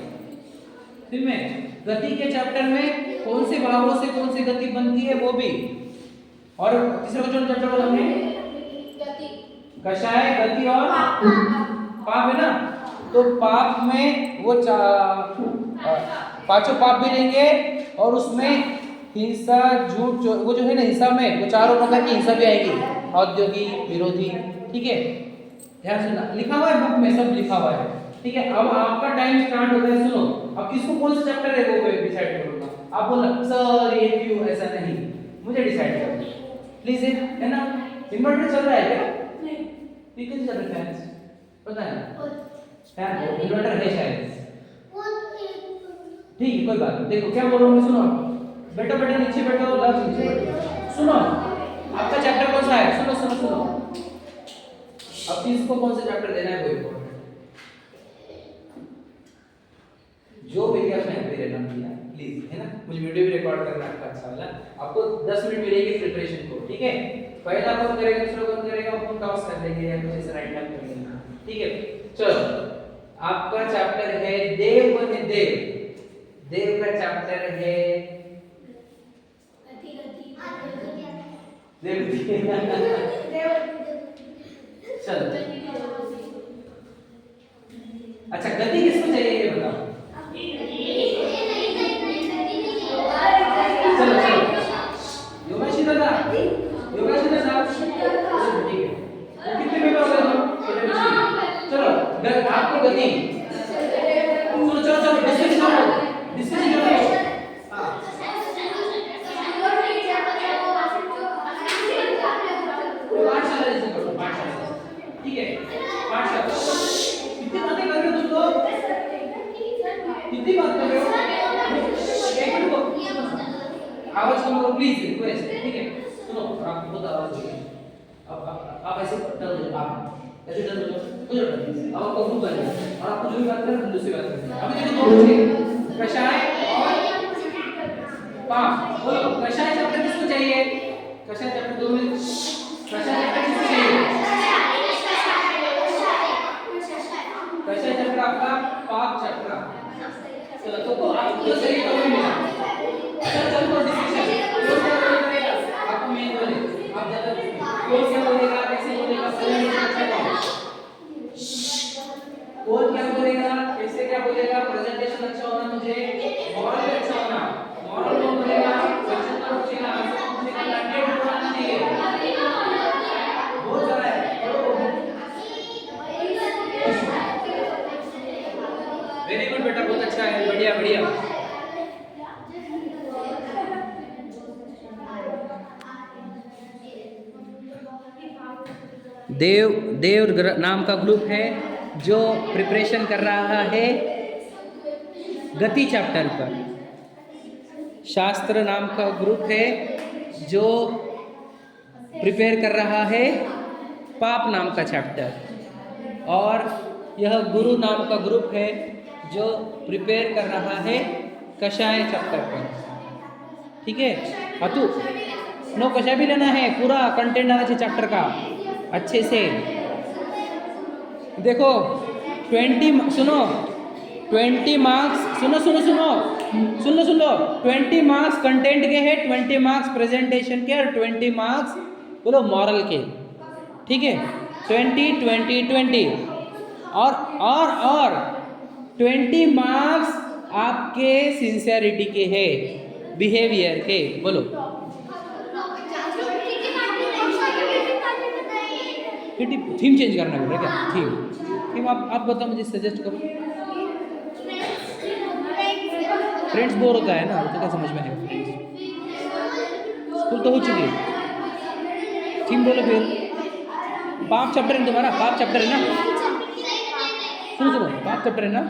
फिर में गति के चैप्टर में कौन से भावों से कौन सी गति बनती है वो भी, और तीसरा क्वेश्चन चैप्टर बोला हमने कषाय, गति और पाप है ना, तो पाप में वो पांचों पाप भी लेंगे, और उसमें हिंसा, झूठ, वो जो है ना हिंसा में, वो चारों प्रकार की हिंसा भी आएगी, औद्योगिक, विरोधी, ठीक है। ध्यान सुनना, लिखा हुआ है बुक में, सब लिखा हुआ है, ठीक है। अब आपका टाइम स्टार्ट होता है, सुनो, अब किसको कौन सा चैप्टर है वो मैं डिसाइड करूंगा। आप बोलना सर ये क्यों, ऐसा नहीं, मुझे डिसाइड करना प्लीज, है ना। इन्वर्टर चल रहा है क्या? नहीं, कैसे चल रहा है? पता है फैन, इन्वर्टर है शायद, ठीक है, कोई बात नहीं। देखो क्या बोल रहा हूँ मैं, सुनो, बैठो बैठो, नीचे बैठो, लफ्ज नीचे बैठो। सुनो, आपका चैप्टर कौन सा है? सुनो सुनो सुनो, अब किसको कौन सा चैप्टर देना है वो इम्पोर्टेंट, जो विज्ञापन है मेरे नाम दिया प्लीज, है ना। मुझे वीडियो भी रिकॉर्ड करना है अच्छा वाला, आपको 10 मिनट मिलेगी प्रिपरेशन को, ठीक है। पहला कौन करेगा, दूसरा कौन करेगा, अपन टॉस कर लेंगे या कुछ ऐसा राइट कर लेंगे, ठीक है। चलो आपका चैप्टर है देव बने देव, देव का चैप्टर है चलो अच्छा, गति किसको चाहिए ये बताओ। चलो चलो योगाशी दादा, योगाशी दादा, ठीक है, कितने पेपर हो गए? चलो आपको गति, चलो चलो चलो डिस्कशन करो, डिस्कशन करो। ठीक है, कितनी बातें कर रहे हो तुम लोग, कितनी बात कर रहे हो, आवाज कम करो प्लीज, रिक्वेस्ट, ठीक है। सुनो, आपको बहुत आवाज हो रही है, अब आप ऐसे टल जाओ, आप ऐसे टल जाओ, अब आपको ग्रुप बन जाए, और आपको जो भी बात करना है दूसरी बात करनी है। अभी देखो दो बच्चे, कषाय और पाप, बोलो कषाय चैप्टर किसको चाहिए? कषाय चैप्टर 2 में कषाय चैप्टर किसको चाहिए? कषाय चैप्टर आपका पाप चैप्टर, चलो तो आपको सही तो नहीं मिला, चलो डिस्कशन आपको मेन बोले, आप ज्यादा कौन क्या बोलेगा, कैसे बोलेगा, कौन क्या बोलेगा, कैसे क्या बोलेगा, प्रेजेंटेशन अच्छा होना, मुझे मॉरल अच्छा होना, मॉरल कौन बोलेगा, क्वेश्चन पूछेगा, आंसर पूछेगा, कंटेंट होना चाहिए। देव नाम का ग्रुप है जो प्रिपरेशन कर रहा है गति चैप्टर पर। शास्त्र नाम का ग्रुप है जो प्रिपेयर कर रहा है पाप नाम का चैप्टर। और यह गुरु नाम का ग्रुप है जो प्रिपेयर कर रहा है कषाय चैप्टर पर। ठीक है, अतु नो कषाय भी लेना है, पूरा कंटेंट आना चाहिए चैप्टर का अच्छे से। देखो 20 मार्क्स सुन लो 20 मार्क्स कंटेंट के हैं, 20 मार्क्स प्रेजेंटेशन के और 20 मार्क्स बोलो मॉरल के। ठीक है, 20 और 20 मार्क्स आपके सिंसियरिटी के हैं, बिहेवियर के। बोलो थीम चेंज करना बोल रहे क्या? थीम आप बताओ, मुझे सजेस्ट करो। फ्रेंड्स बोर होता है ना, तो क्या समझ में आएगा? स्कूल तो हो चुकी है। थीम बोलो फिर। पाप चैप्टर है तुम्हारा, पाप चैप्टर है ना? सुनो पाप चैप्टर है ना,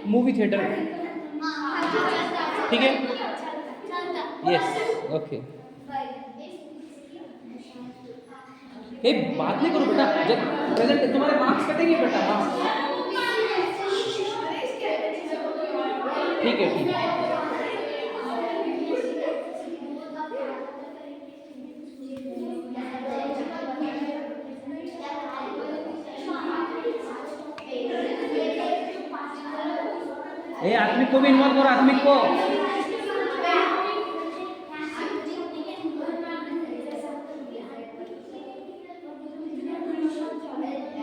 मूवी थिएटर। ठीक है, यस ओके। बात नहीं करो बेटा, जब प्रेजेंट तुम्हारे मार्क्स कटेंगे बेटा, मार्क्स। ठीक है ठीक है। आत्मिक को भी इन्वॉल्व करो, आत्मिक को।